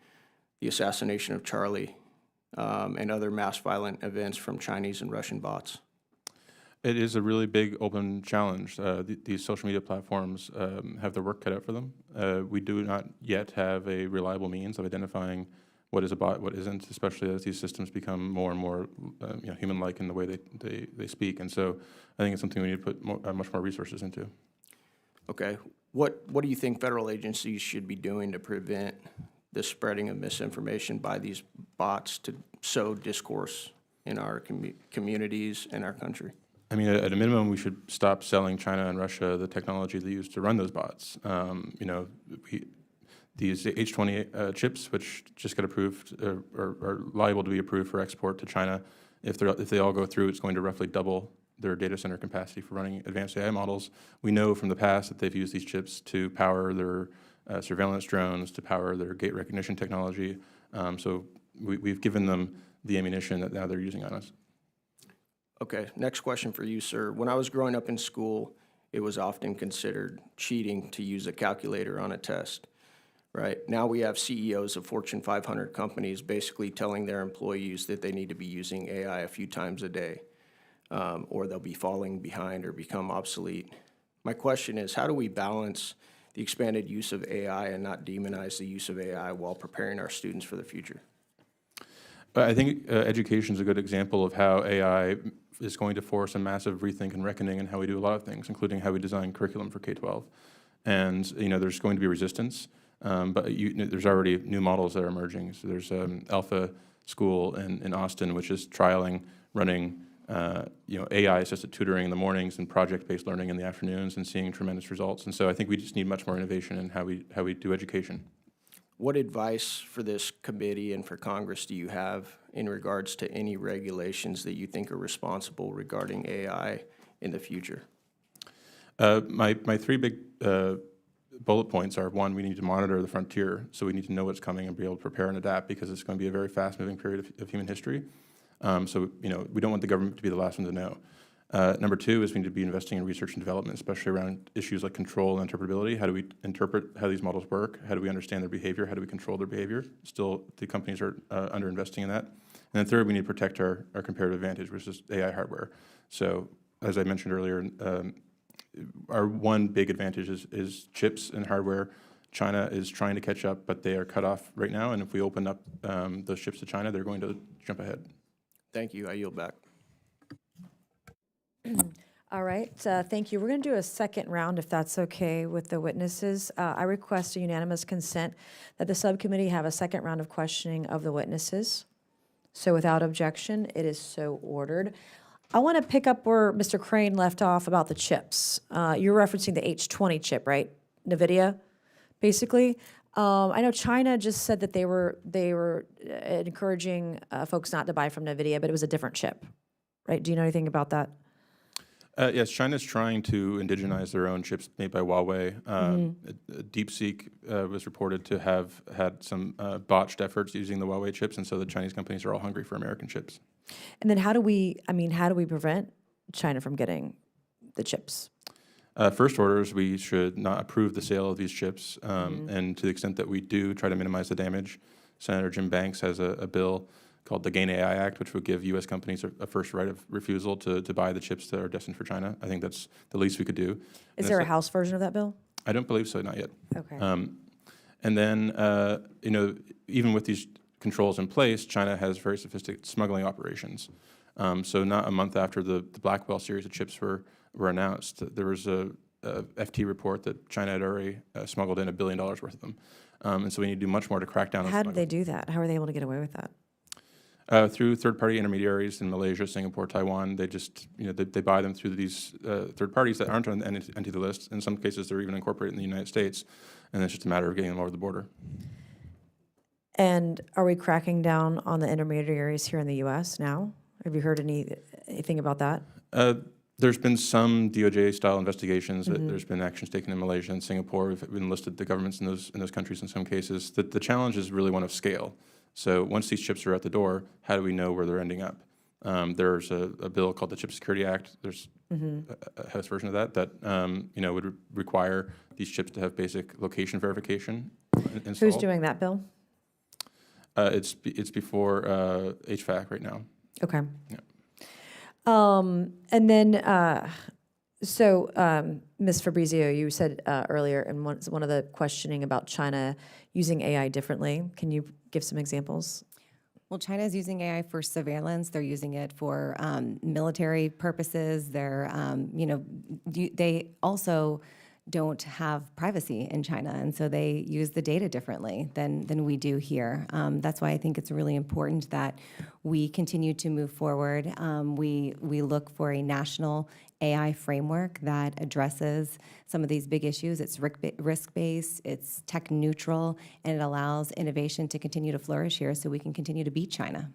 the assassination of Charlie and other mass violent events from Chinese and Russian bots? It is a really big open challenge. These social media platforms have their work cut out for them. We do not yet have a reliable means of identifying what is a bot, what isn't, especially as these systems become more and more human-like in the way they speak. And so I think it's something we need to put much more resources into. Okay. What do you think federal agencies should be doing to prevent the spreading of misinformation by these bots to sow discourse in our communities and our country? I mean, at a minimum, we should stop selling China and Russia the technology they use to run those bots. These H20 chips, which just got approved, are liable to be approved for export to China. If they all go through, it's going to roughly double their data center capacity for running advanced AI models. We know from the past that they've used these chips to power their surveillance drones, to power their gate recognition technology. So we've given them the ammunition that now they're using on us. Okay, next question for you, sir. When I was growing up in school, it was often considered cheating to use a calculator on a test, right? Now we have CEOs of Fortune 500 companies basically telling their employees that they need to be using AI a few times a day, or they'll be falling behind or become obsolete. My question is, how do we balance the expanded use of AI and not demonize the use of AI while preparing our students for the future? I think education is a good example of how AI is going to force a massive rethink and reckoning in how we do a lot of things, including how we design curriculum for K-12. And there's going to be resistance, but there's already new models that are emerging. So there's Alpha School in Austin, which is running AI-assisted tutoring in the mornings and project-based learning in the afternoons, and seeing tremendous results. And so I think we just need much more innovation in how we do education. What advice for this committee and for Congress do you have in regards to any regulations that you think are responsible regarding AI in the future? My three big bullet points are: one, we need to monitor the frontier, so we need to know what's coming and be able to prepare and adapt, because it's going to be a very fast-moving period of human history. So we don't want the government to be the last one to know. Number two is we need to be investing in research and development, especially around issues like control and interpretability. How do we interpret how these models work? How do we understand their behavior? How do we control their behavior? Still, the companies are under-investing in that. And then third, we need to protect our comparative advantage, which is AI hardware. So as I mentioned earlier, our one big advantage is chips and hardware. China is trying to catch up, but they are cut off right now. And if we open up those chips to China, they're going to jump ahead. Thank you. I yield back. All right, thank you. We're going to do a second round, if that's okay with the witnesses. I request a unanimous consent that the subcommittee have a second round of questioning of the witnesses. So without objection, it is so ordered. I want to pick up where Mr. Crane left off about the chips. You're referencing the H20 chip, right? NVIDIA, basically. I know China just said that they were encouraging folks not to buy from NVIDIA, but it was a different chip, right? Do you know anything about that? Yes, China's trying to indigenize their own chips made by Huawei. DeepSeek was reported to have had some botched efforts using the Huawei chips, and so the Chinese companies are all hungry for American chips. And then how do we prevent China from getting the chips? First order is we should not approve the sale of these chips, and to the extent that we do, try to minimize the damage. Senator Jim Banks has a bill called the GAIN AI Act, which would give U.S. companies a first right of refusal to buy the chips that are destined for China. I think that's the least we could do. Is there a House version of that bill? I don't believe so, not yet. Okay. And then, even with these controls in place, China has very sophisticated smuggling operations. So not a month after the Blackwell series of chips were announced, there was a FT report that China had already smuggled in $1 billion worth of them. And so we need to do much more to crack down on How did they do that? How were they able to get away with that? Through third-party intermediaries in Malaysia, Singapore, Taiwan. They just, they buy them through these third parties that aren't on the entity list. In some cases, they're even incorporated in the United States, and it's just a matter of getting them over the border. And are we cracking down on the intermediaries here in the U.S. now? Have you heard anything about that? There's been some DOJ-style investigations. There's been actions taken in Malaysia and Singapore. We've enlisted the governments in those countries in some cases. The challenge is really one of scale. So once these chips are at the door, how do we know where they're ending up? There's a bill called the Chip Security Act. There's a House version of that would require these chips to have basic location verification installed. Who's doing that, Bill? It's before HVAC right now. Okay. Yeah. And then, Ms. Fabrizio, you said earlier in one of the questioning about China using AI differently. Can you give some examples? Well, China is using AI for surveillance. They're using it for military purposes. They also don't have privacy in China, and so they use the data differently than we do here. That's why I think it's really important that we continue to move forward. We look for a national AI framework that addresses some of these big issues. It's risk-based, it's tech-neutral, and it allows innovation to continue to flourish here so we can continue to beat China.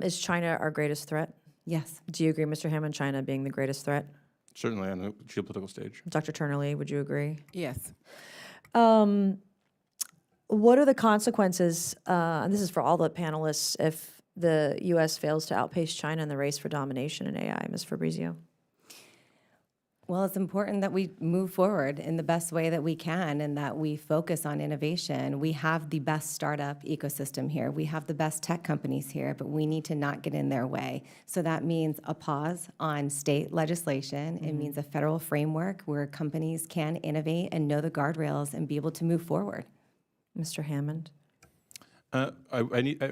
Is China our greatest threat? Yes. Do you agree, Mr. Hammond, China being the greatest threat? Certainly on the geopolitical stage. Dr. Turner-Lee, would you agree? Yes. What are the consequences, and this is for all the panelists, if the U.S. fails to outpace China in the race for domination in AI? Ms. Fabrizio? Well, it's important that we move forward in the best way that we can and that we focus on innovation. We have the best startup ecosystem here. We have the best tech companies here, but we need to not get in their way. So that means a pause on state legislation. It means a federal framework where companies can innovate and know the guardrails and be able to move forward. Mr. Hammond? I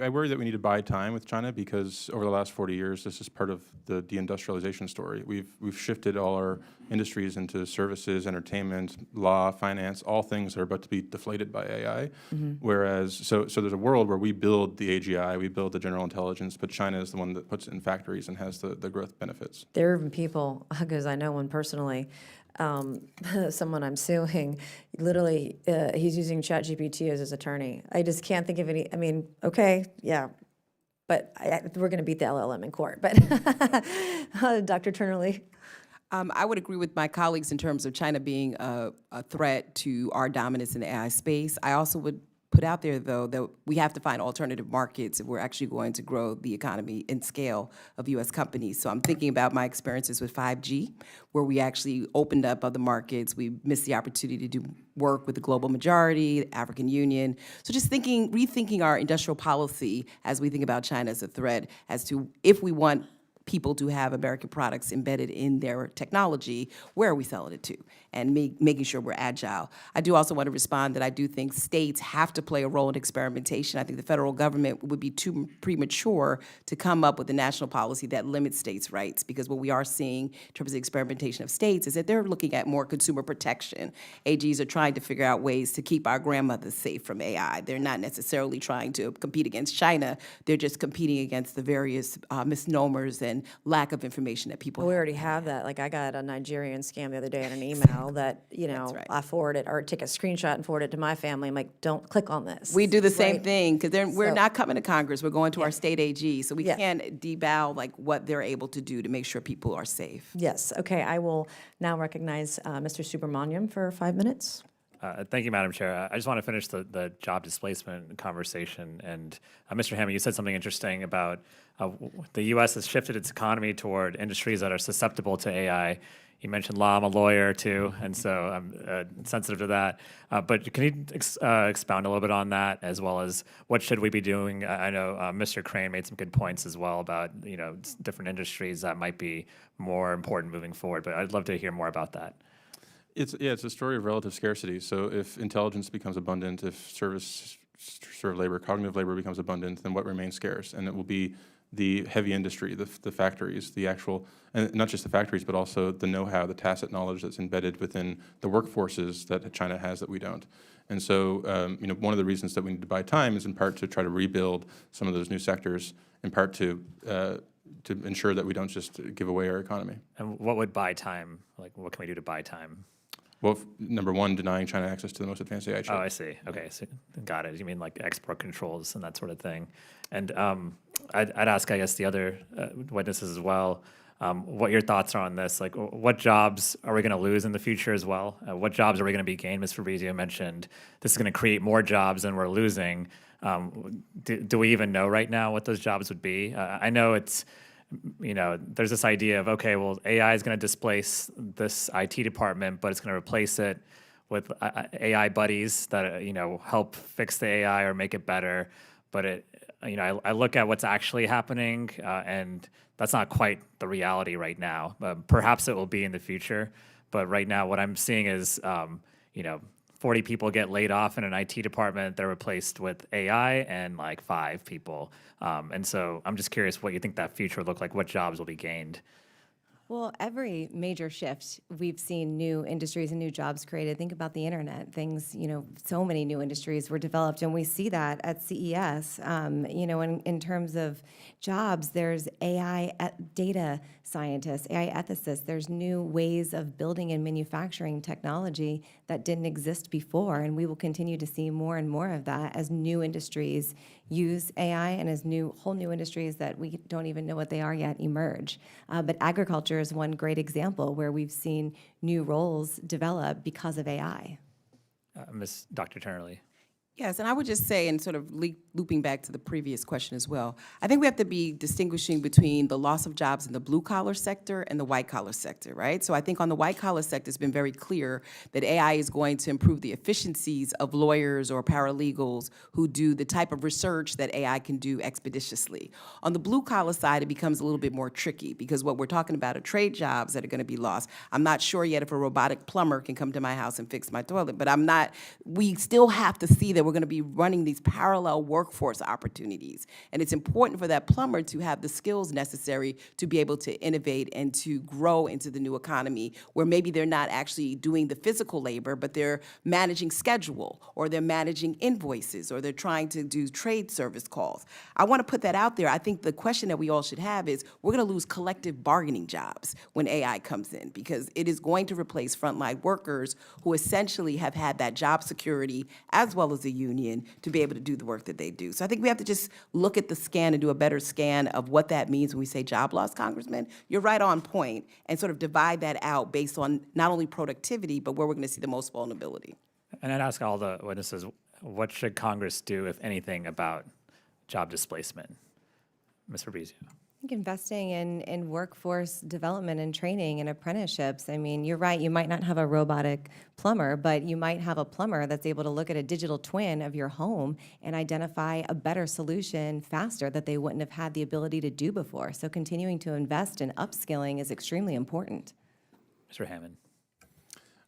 worry that we need to buy time with China because over the last 40 years, this is part of the deindustrialization story. We've shifted all our industries into services, entertainment, law, finance, all things that are about to be deflated by AI. Whereas, so there's a world where we build the AGI, we build the general intelligence, but China is the one that puts it in factories and has the growth benefits. There are even people, because I know one personally, someone I'm suing, literally, he's using ChatGPT as his attorney. I just can't think of any, I mean, okay, yeah, but we're going to beat the LLM in court. But Dr. Turner-Lee? I would agree with my colleagues in terms of China being a threat to our dominance in the AI space. I also would put out there, though, that we have to find alternative markets if we're actually going to grow the economy and scale of U.S. companies. So I'm thinking about my experiences with 5G, where we actually opened up other markets. We missed the opportunity to do work with the global majority, the African Union. So just rethinking our industrial policy as we think about China as a threat, as to if we want people to have American products embedded in their technology, where are we selling it to? And making sure we're agile. I do also want to respond that I do think states have to play a role in experimentation. I think the federal government would be too premature to come up with a national policy that limits states' rights, because what we are seeing in terms of experimentation of states is that they're looking at more consumer protection. AGs are trying to figure out ways to keep our grandmothers safe from AI. They're not necessarily trying to compete against China. They're just competing against the various misnomers and lack of information that people We have. already have that. Like, I got a Nigerian scam the other day in an email that, right. I forwarded or take a screenshot and forward it to my family. I'm like, don't click on this. We do the same Right? thing, because we're So- not coming to Congress. We're going to our state AG, so we can't devalue like what they're able to do to make sure people are safe. Yes. Okay. I will now recognize Mr. Subramaniam for 5 minutes. Thank you, Madam Chair. I just want to finish the job displacement conversation. And Mr. Hammond, you said something interesting about the U.S. has shifted its economy toward industries that are susceptible to AI. You mentioned law. I'm a lawyer, too, and so I'm sensitive to that. But can you expound a little bit on that, as well as what should we be doing? I know Mr. Crane made some good points as well about, different industries that might be more important moving forward. But I'd love to hear more about that. It's a story of relative scarcity. So if intelligence becomes abundant, if service labor, cognitive labor becomes abundant, then what remains scarce? And it will be the heavy industry, the factories, the actual, and not just the factories, but also the know-how, the tacit knowledge that's embedded within the workforces that China has that we don't. And so, one of the reasons that we need to buy time is in part to try to rebuild some of those new sectors, in part to ensure that we don't just give away our economy. And what would buy time, like what can we do to buy time? Well, number one, denying China access to the most advanced AI chip. Oh, I see. Okay, so got it. You mean like export controls and that sort of thing. And I'd ask, I guess, the other witnesses as well. what your thoughts are on this. Like, what jobs are we going to lose in the future as well? What jobs are we going to be gained? Ms. Fabrizio mentioned this is going to create more jobs than we're losing. Do we even know right now what those jobs would be? I know it's, there's this idea of, okay, well, AI is going to displace this IT department, but it's going to replace it with AI buddies that, help fix the AI or make it better. But I look at what's actually happening, and that's not quite the reality right now. Perhaps it will be in the future. But right now, what I'm seeing is, 40 people get laid off in an IT department. They're replaced with AI and like 5 people. And so I'm just curious what you think that future will look like, what jobs will be gained. Well, every major shift, we've seen new industries and new jobs created. Think about the internet. Things, so many new industries were developed, and we see that at CES. In terms of jobs, there's AI data scientists, AI ethicists. There's new ways of building and manufacturing technology that didn't exist before, and we will continue to see more and more of that as new industries use AI and as whole new industries that we don't even know what they are yet emerge. But agriculture is one great example where we've seen new roles develop because of AI. Dr. Turnerly. Yes, and I would just say, and sort of looping back to the previous question as well, I think we have to be distinguishing between the loss of jobs in the blue-collar sector and the white-collar sector, right? So I think on the white-collar sector, it's been very clear that AI is going to improve the efficiencies of lawyers or paralegals who do the type of research that AI can do expeditiously. On the blue-collar side, it becomes a little bit more tricky because what we're talking about are trade jobs that are going to be lost. I'm not sure yet if a robotic plumber can come to my house and fix my toilet, but we still have to see that we're going to be running these parallel workforce opportunities. And it's important for that plumber to have the skills necessary to be able to innovate and to grow into the new economy where maybe they're not actually doing the physical labor, but they're managing schedule or they're managing invoices or they're trying to do trade service calls. I want to put that out there. I think the question that we all should have is we're going to lose collective bargaining jobs when AI comes in because it is going to replace frontline workers who essentially have had that job security as well as the union to be able to do the work that they do. So I think we have to just look at the scan and do a better scan of what that means when we say job loss, Congressman. You're right on point, and sort of divide that out based on not only productivity, but where we're going to see the most vulnerability. And I'd ask all the witnesses, what should Congress do, if anything, about job displacement? Ms. Fabrizio. I think investing in workforce development and training and apprenticeships. I mean, you're right, you might not have a robotic plumber, but you might have a plumber that's able to look at a digital twin of your home and identify a better solution faster that they wouldn't have had the ability to do before. So continuing to invest in upskilling is extremely important. Mr. Hammond.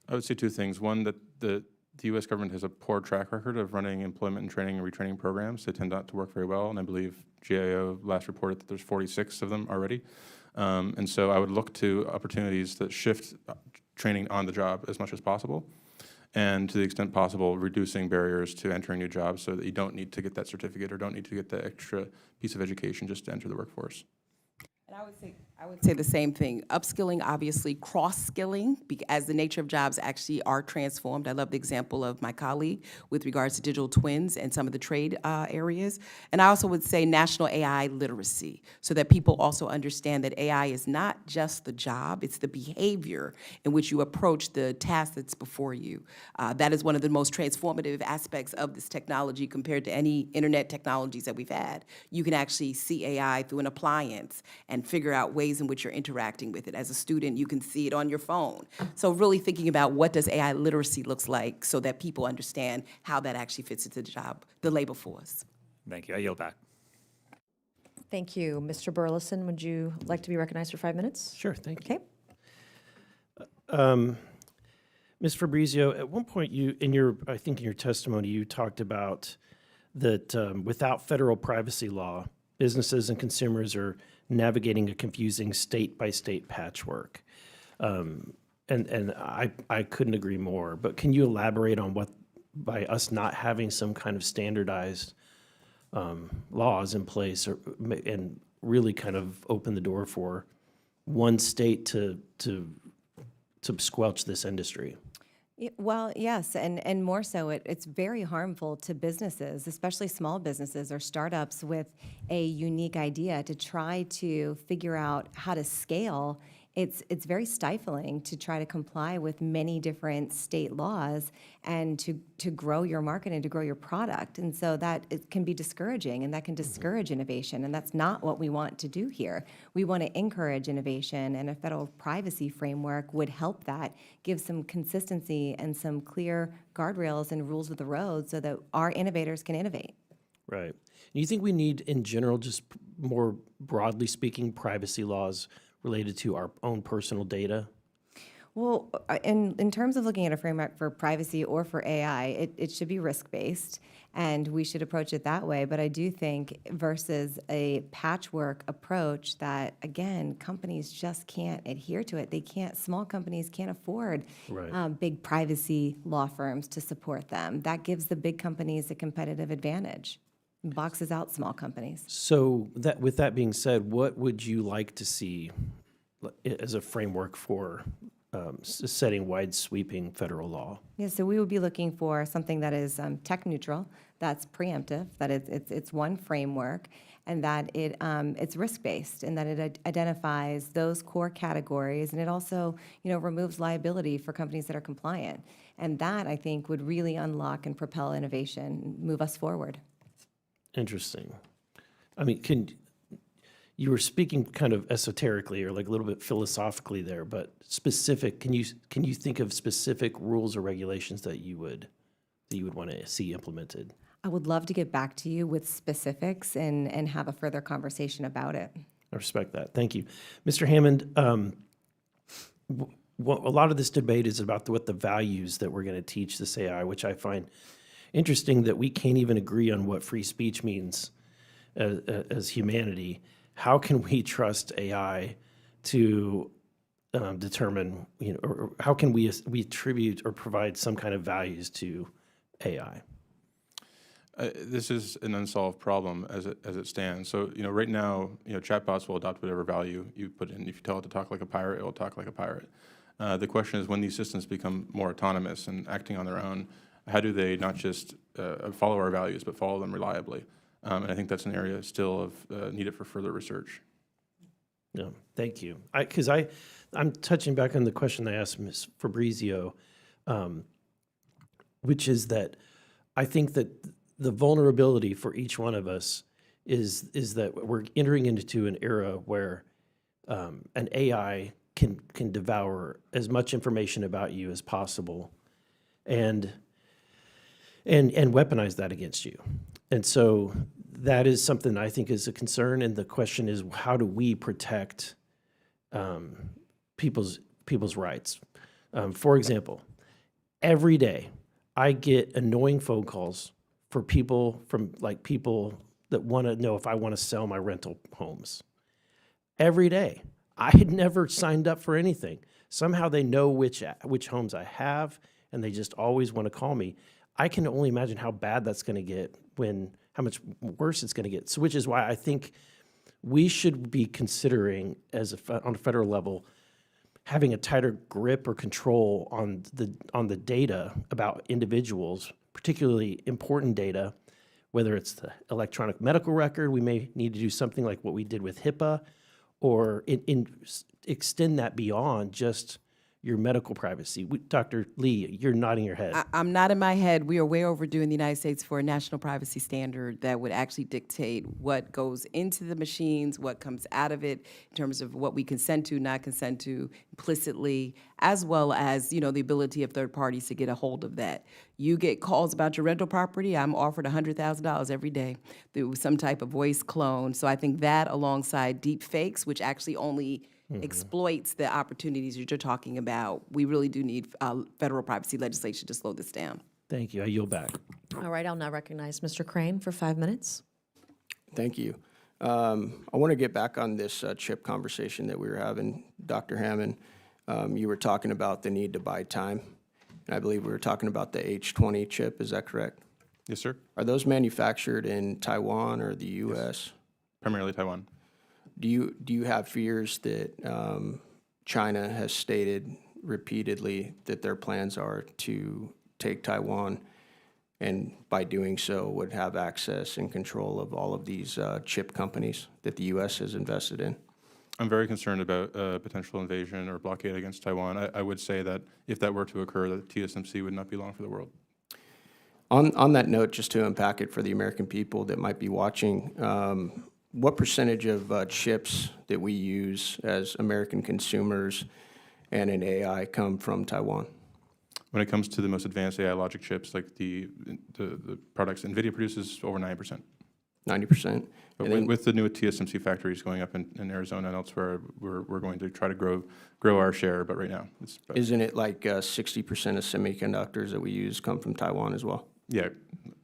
I would say 2 things. One, that the U.S. government has a poor track record of running employment and training and retraining programs. They tend not to work very well, and I believe GAO last reported that there's 46 of them already. And so I would look to opportunities that shift training on the job as much as possible, and to the extent possible, reducing barriers to entering new jobs so that you don't need to get that certificate or don't need to get that extra piece of education just to enter the workforce. And I would say the same thing. Upskilling, obviously, cross-skilling, as the nature of jobs actually are transformed. I love the example of my colleague with regards to digital twins and some of the trade areas. And I also would say national AI literacy, so that people also understand that AI is not just the job, it's the behavior in which you approach the task that's before you. That is one of the most transformative aspects of this technology compared to any internet technologies that we've had. You can actually see AI through an appliance and figure out ways in which you're interacting with it. As a student, you can see it on your phone. So really thinking about what does AI literacy looks like so that people understand how that actually fits into the labor force. Thank you. I yield back. Thank you. Mr. Burleson, would you like to be recognized for 5 minutes? Sure, thank you. Okay. Ms. Fabrizio, at one point in your testimony, you talked about that without federal privacy law, businesses and consumers are navigating a confusing state-by-state patchwork. And I couldn't agree more, but can you elaborate on what, by us not having some kind of standardized laws in place and really kind of open the door for one state to squelch this industry? Well, yes, and more so, it's very harmful to businesses, especially small businesses or startups with a unique idea to try to figure out how to scale. It's very stifling to try to comply with many different state laws and to grow your market and to grow your product. And so that it can be discouraging, and that can discourage innovation, and that's not what we want to do here. We want to encourage innovation, and a federal privacy framework would help that, give some consistency and some clear guardrails and rules of the road so that our innovators can innovate. Right. Do you think we need, in general, just more broadly speaking, privacy laws related to our own personal data? Well, in terms of looking at a framework for privacy or for AI, it should be risk-based, and we should approach it that way. But I do think versus a patchwork approach that, again, companies just can't adhere to it. They can't, small companies can't afford Right. big privacy law firms to support them. That gives the big companies a competitive advantage, boxes out small companies. So that, with that being said, what would you like to see as a framework for setting wide sweeping federal law? Yeah, so we would be looking for something that is tech neutral, that's preemptive, that it's one framework, and that it's risk based, and that it identifies those core categories, and it also removes liability for companies that are compliant, and that I think would really unlock and propel innovation, move us forward. Interesting. I mean, you were speaking kind of esoterically or like a little bit philosophically there, but specific, can you think of specific rules or regulations that you would want to see implemented? I would love to get back to you with specifics and have a further conversation about it. I respect that. Thank you. Mr. Hammond, a lot of this debate is about what the values that we're going to teach this AI, which I find interesting that we can't even agree on what free speech means as humanity. How can we trust AI to determine, or how can we attribute or provide some kind of values to AI? This is an unsolved problem as it stands. So, right now, chatbots will adopt whatever value you put in. If you tell it to talk like a pirate, it will talk like a pirate. The question is, when these systems become more autonomous and acting on their own, how do they not just follow our values, but follow them reliably? And I think that's an area still of needed for further research. Yeah, thank you. Because I'm touching back on the question I asked Ms. Fabrizio, which is that I think that the vulnerability for each one of us is that we're entering into an era where an AI can devour as much information about you as possible, and weaponize that against you. And so that is something I think is a concern. And the question is, how do we protect people's rights? For example, every day I get annoying phone calls for people that want to know if I want to sell my rental homes. Every day. I had never signed up for anything. Somehow they know which homes I have, and they just always want to call me. I can only imagine how bad that's going to get, how much worse it's going to get. So, which is why I think we should be considering, on a federal level, having a tighter grip or control on the data about individuals, particularly important data, whether it's the electronic medical record. We may need to do something like what we did with HIPAA, or extend that beyond just your medical privacy. Dr. Lee, you're nodding your head. I'm not in my head. We are way overdue in the United States for a national privacy standard that would actually dictate what goes into the machines, what comes out of it, in terms of what we consent to, not consent to, implicitly, as well as, the ability of third parties to get a hold of that. You get calls about your rental property, I'm offered $100,000 every day through some type of voice clone. So I think that, alongside deep fakes, which actually only exploits the opportunities you're talking about, we really do need federal privacy legislation to slow this down. Thank you. I yield back. All right, I'll now recognize Mr. Crane for 5 minutes. Thank you. I want to get back on this chip conversation that we were having. Dr. Hammond, you were talking about the need to buy time, and I believe we were talking about the H20 chip. Is that correct? Yes, sir. Are those manufactured in Taiwan or the U.S.? Primarily Taiwan. Do you have fears that China has stated repeatedly that their plans are to take Taiwan, and by doing so would have access and control of all of these chip companies that the U.S. has invested in. I'm very concerned about potential invasion or blockade against Taiwan. I would say that if that were to occur, that TSMC would not be long for the world. On that note, just to unpack it for the American people that might be watching, what percentage of chips that we use as American consumers and in AI come from Taiwan? When it comes to the most advanced AI logic chips, like the products NVIDIA produces, over 90%. 90%. But with the new TSMC factories going up in Arizona and elsewhere, we're going to try to grow our share, but right now it's about, Isn't it like 60% of semiconductors that we use come from Taiwan as well? yeah,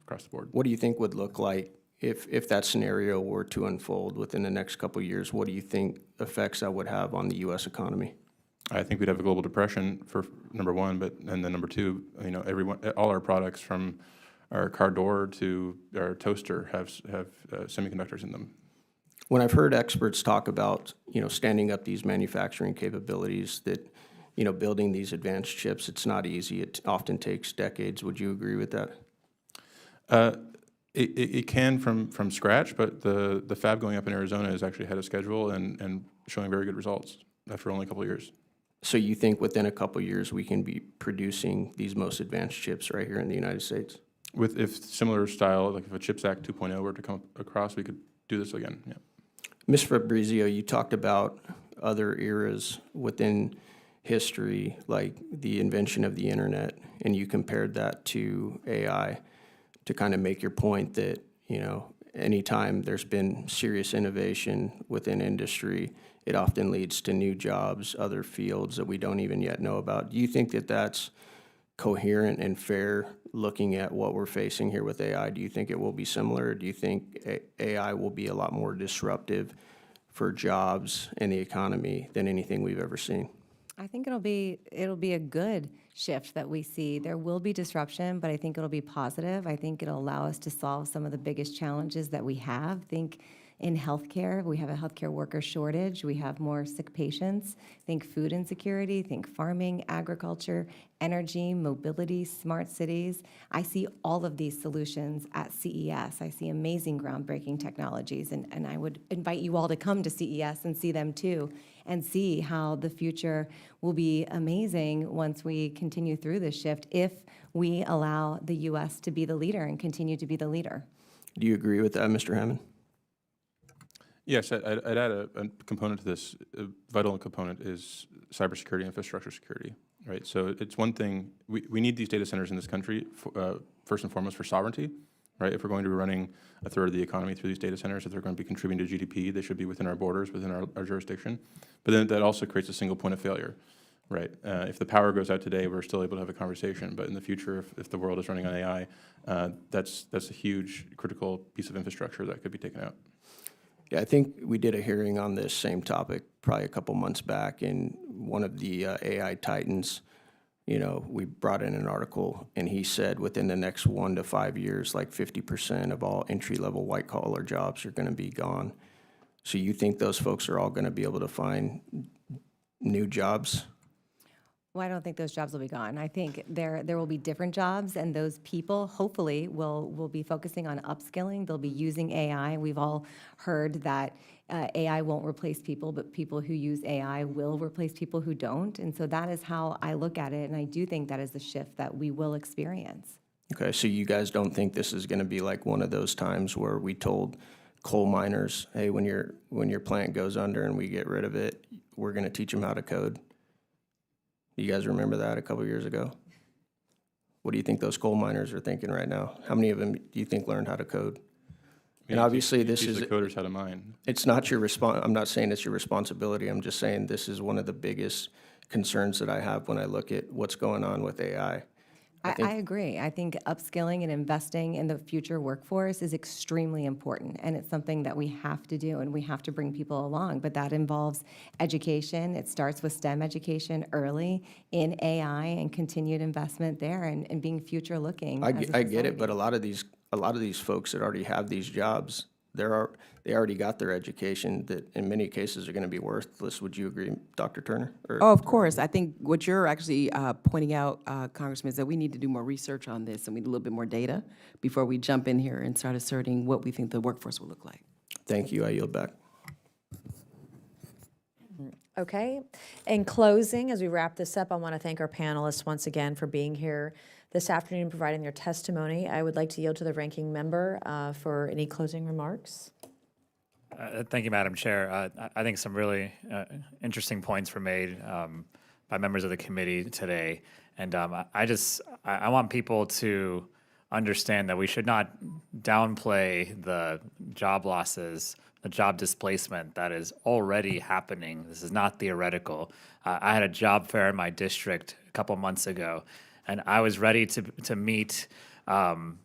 across the board. What do you think would look like if that scenario were to unfold within the next couple of years? What do you think effects that would have on the U.S. economy? I think we'd have a global depression for number one, and then number two, all our products from our car door to our toaster have semiconductors in them. When I've heard experts talk about, standing up these manufacturing capabilities, that, building these advanced chips, it's not easy. It often takes decades. Would you agree with that? It can from scratch, but the fab going up in Arizona is actually ahead of schedule and showing very good results after only a couple of years. So you think within a couple of years we can be producing these most advanced chips right here in the United States? If similar style, like if a CHIPS Act 2.0 were to come across, we could do this again. Yeah. Ms. Fabrizio, you talked about other eras within history, like the invention of the internet, and you compared that to AI to kind of make your point that, anytime there's been serious innovation within industry, it often leads to new jobs, other fields that we don't even yet know about. Do you think that that's coherent and fair looking at what we're facing here with AI? Do you think it will be similar? Or do you think AI will be a lot more disruptive for jobs and the economy than anything we've ever seen? I think it'll be a good shift that we see. There will be disruption, but I think it'll be positive. I think it'll allow us to solve some of the biggest challenges that we have. Think in healthcare, we have a healthcare worker shortage. We have more sick patients. Think food insecurity, think farming, agriculture, energy, mobility, smart cities. I see all of these solutions at CES. I see amazing groundbreaking technologies, and I would invite you all to come to CES and see them too, and see how the future will be amazing once we continue through this shift, if we allow the U.S. to be the leader and continue to be the leader. Do you agree with that, Mr. Hammond? Yes, I'd add a component to this. A vital component is cybersecurity, infrastructure security, right? So it's one thing, we need these data centers in this country, first and foremost for sovereignty, right? If we're going to be running a third of the economy through these data centers, if they're going to be contributing to GDP, they should be within our borders, within our jurisdiction. But then that also creates a single point of failure, right? If the power goes out today, we're still able to have a conversation, but in the future, if the world is running on AI, that's a huge critical piece of infrastructure that could be taken out. Yeah, I think we did a hearing on this same topic probably a couple months back, and one of the AI titans, we brought in an article, and he said within the next 1 to 5 years, like 50% of all entry-level white-collar jobs are going to be gone. So you think those folks are all going to be able to find new jobs? Well, I don't think those jobs will be gone. I think there will be different jobs, and those people hopefully will be focusing on upskilling. They'll be using AI. We've all heard that AI won't replace people, but people who use AI will replace people who don't. And so that is how I look at it, and I do think that is the shift that we will experience. Okay, so you guys don't think this is going to be like one of those times where we told coal miners, hey, when your plant goes under and we get rid of it, we're going to teach them how to code? You guys remember that a couple of years ago? What do you think those coal miners are thinking right now? How many of them do you think learned how to code? And obviously this is... the coders how to mine. It's not your I'm not saying it's your responsibility. I'm just saying this is one of the biggest concerns that I have when I look at what's going on with AI. I agree. I think upskilling and investing in the future workforce is extremely important, and it's something that we have to do, and we have to bring people along. But that involves education. It starts with STEM education early in AI and continued investment there, and being future looking. I get it, but a lot of these folks that already have these jobs, they already got their education that in many cases are going to be worthless. Would you agree, Dr. Turner? Or- Oh, of course. I think what you're actually pointing out, Congressman, is that we need to do more research on this, and we need a little bit more data before we jump in here and start asserting what we think the workforce will look like. Thank you. I yield back. Okay. In closing, as we wrap this up, I want to thank our panelists once again for being here this afternoon, providing their testimony. I would like to yield to the ranking member for any closing remarks. Thank you, Madam Chair. I think some really interesting points were made by members of the committee today. And I want people to understand that we should not downplay the job losses, the job displacement that is already happening. This is not theoretical. I had a job fair in my district a couple months ago, and I was ready to meet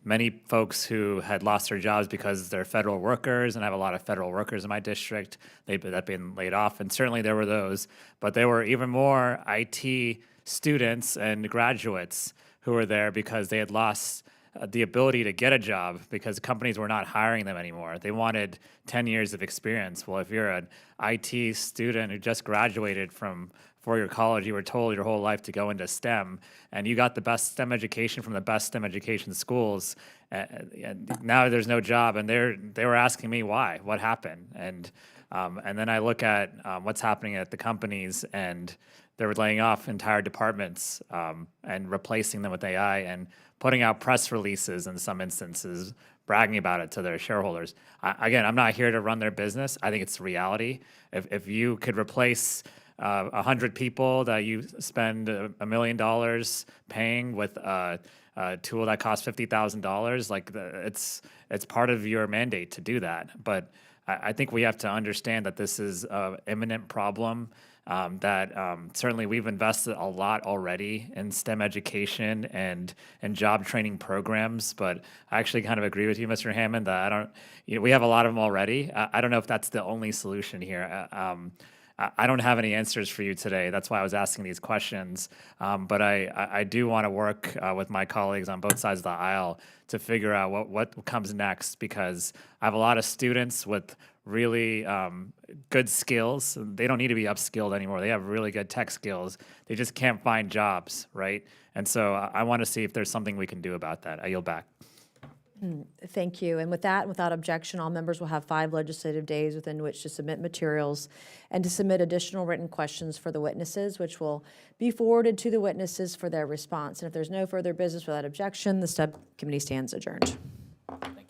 many folks who had lost their jobs because they're federal workers, and I have a lot of federal workers in my district that have been laid off, and certainly there were those, but there were even more IT students and graduates who were there because they had lost the ability to get a job because companies were not hiring them anymore. They wanted 10 years of experience. Well, if you're an IT student who just graduated from four-year college, you were told your whole life to go into STEM, and you got the best STEM education from the best STEM education schools, and now there's no job, and they were asking me why, what happened, and then I look at what's happening at the companies, and they're laying off entire departments and replacing them with AI and putting out press releases in some instances, bragging about it to their shareholders. Again, I'm not here to run their business. I think it's reality. If you could replace 100 people that you spend $1 million paying with a tool that costs $50,000, like it's part of your mandate to do that. But I think we have to understand that this is an imminent problem. Certainly we've invested a lot already in STEM education and job training programs, but I actually kind of agree with you, Mr. Hammond, that we have a lot of them already. I don't know if that's the only solution here. I don't have any answers for you today. That's why I was asking these questions. But I do want to work with my colleagues on both sides of the aisle to figure out what comes next, because I have a lot of students with really good skills. They don't need to be upskilled anymore. They have really good tech skills. They just can't find jobs, right? And so I want to see if there's something we can do about that. I yield back. Thank you. And with that, without objection, all members will have 5 legislative days within which to submit materials and to submit additional written questions for the witnesses, which will be forwarded to the witnesses for their response. And if there's no further business without objection, the subcommittee stands adjourned. Thank you.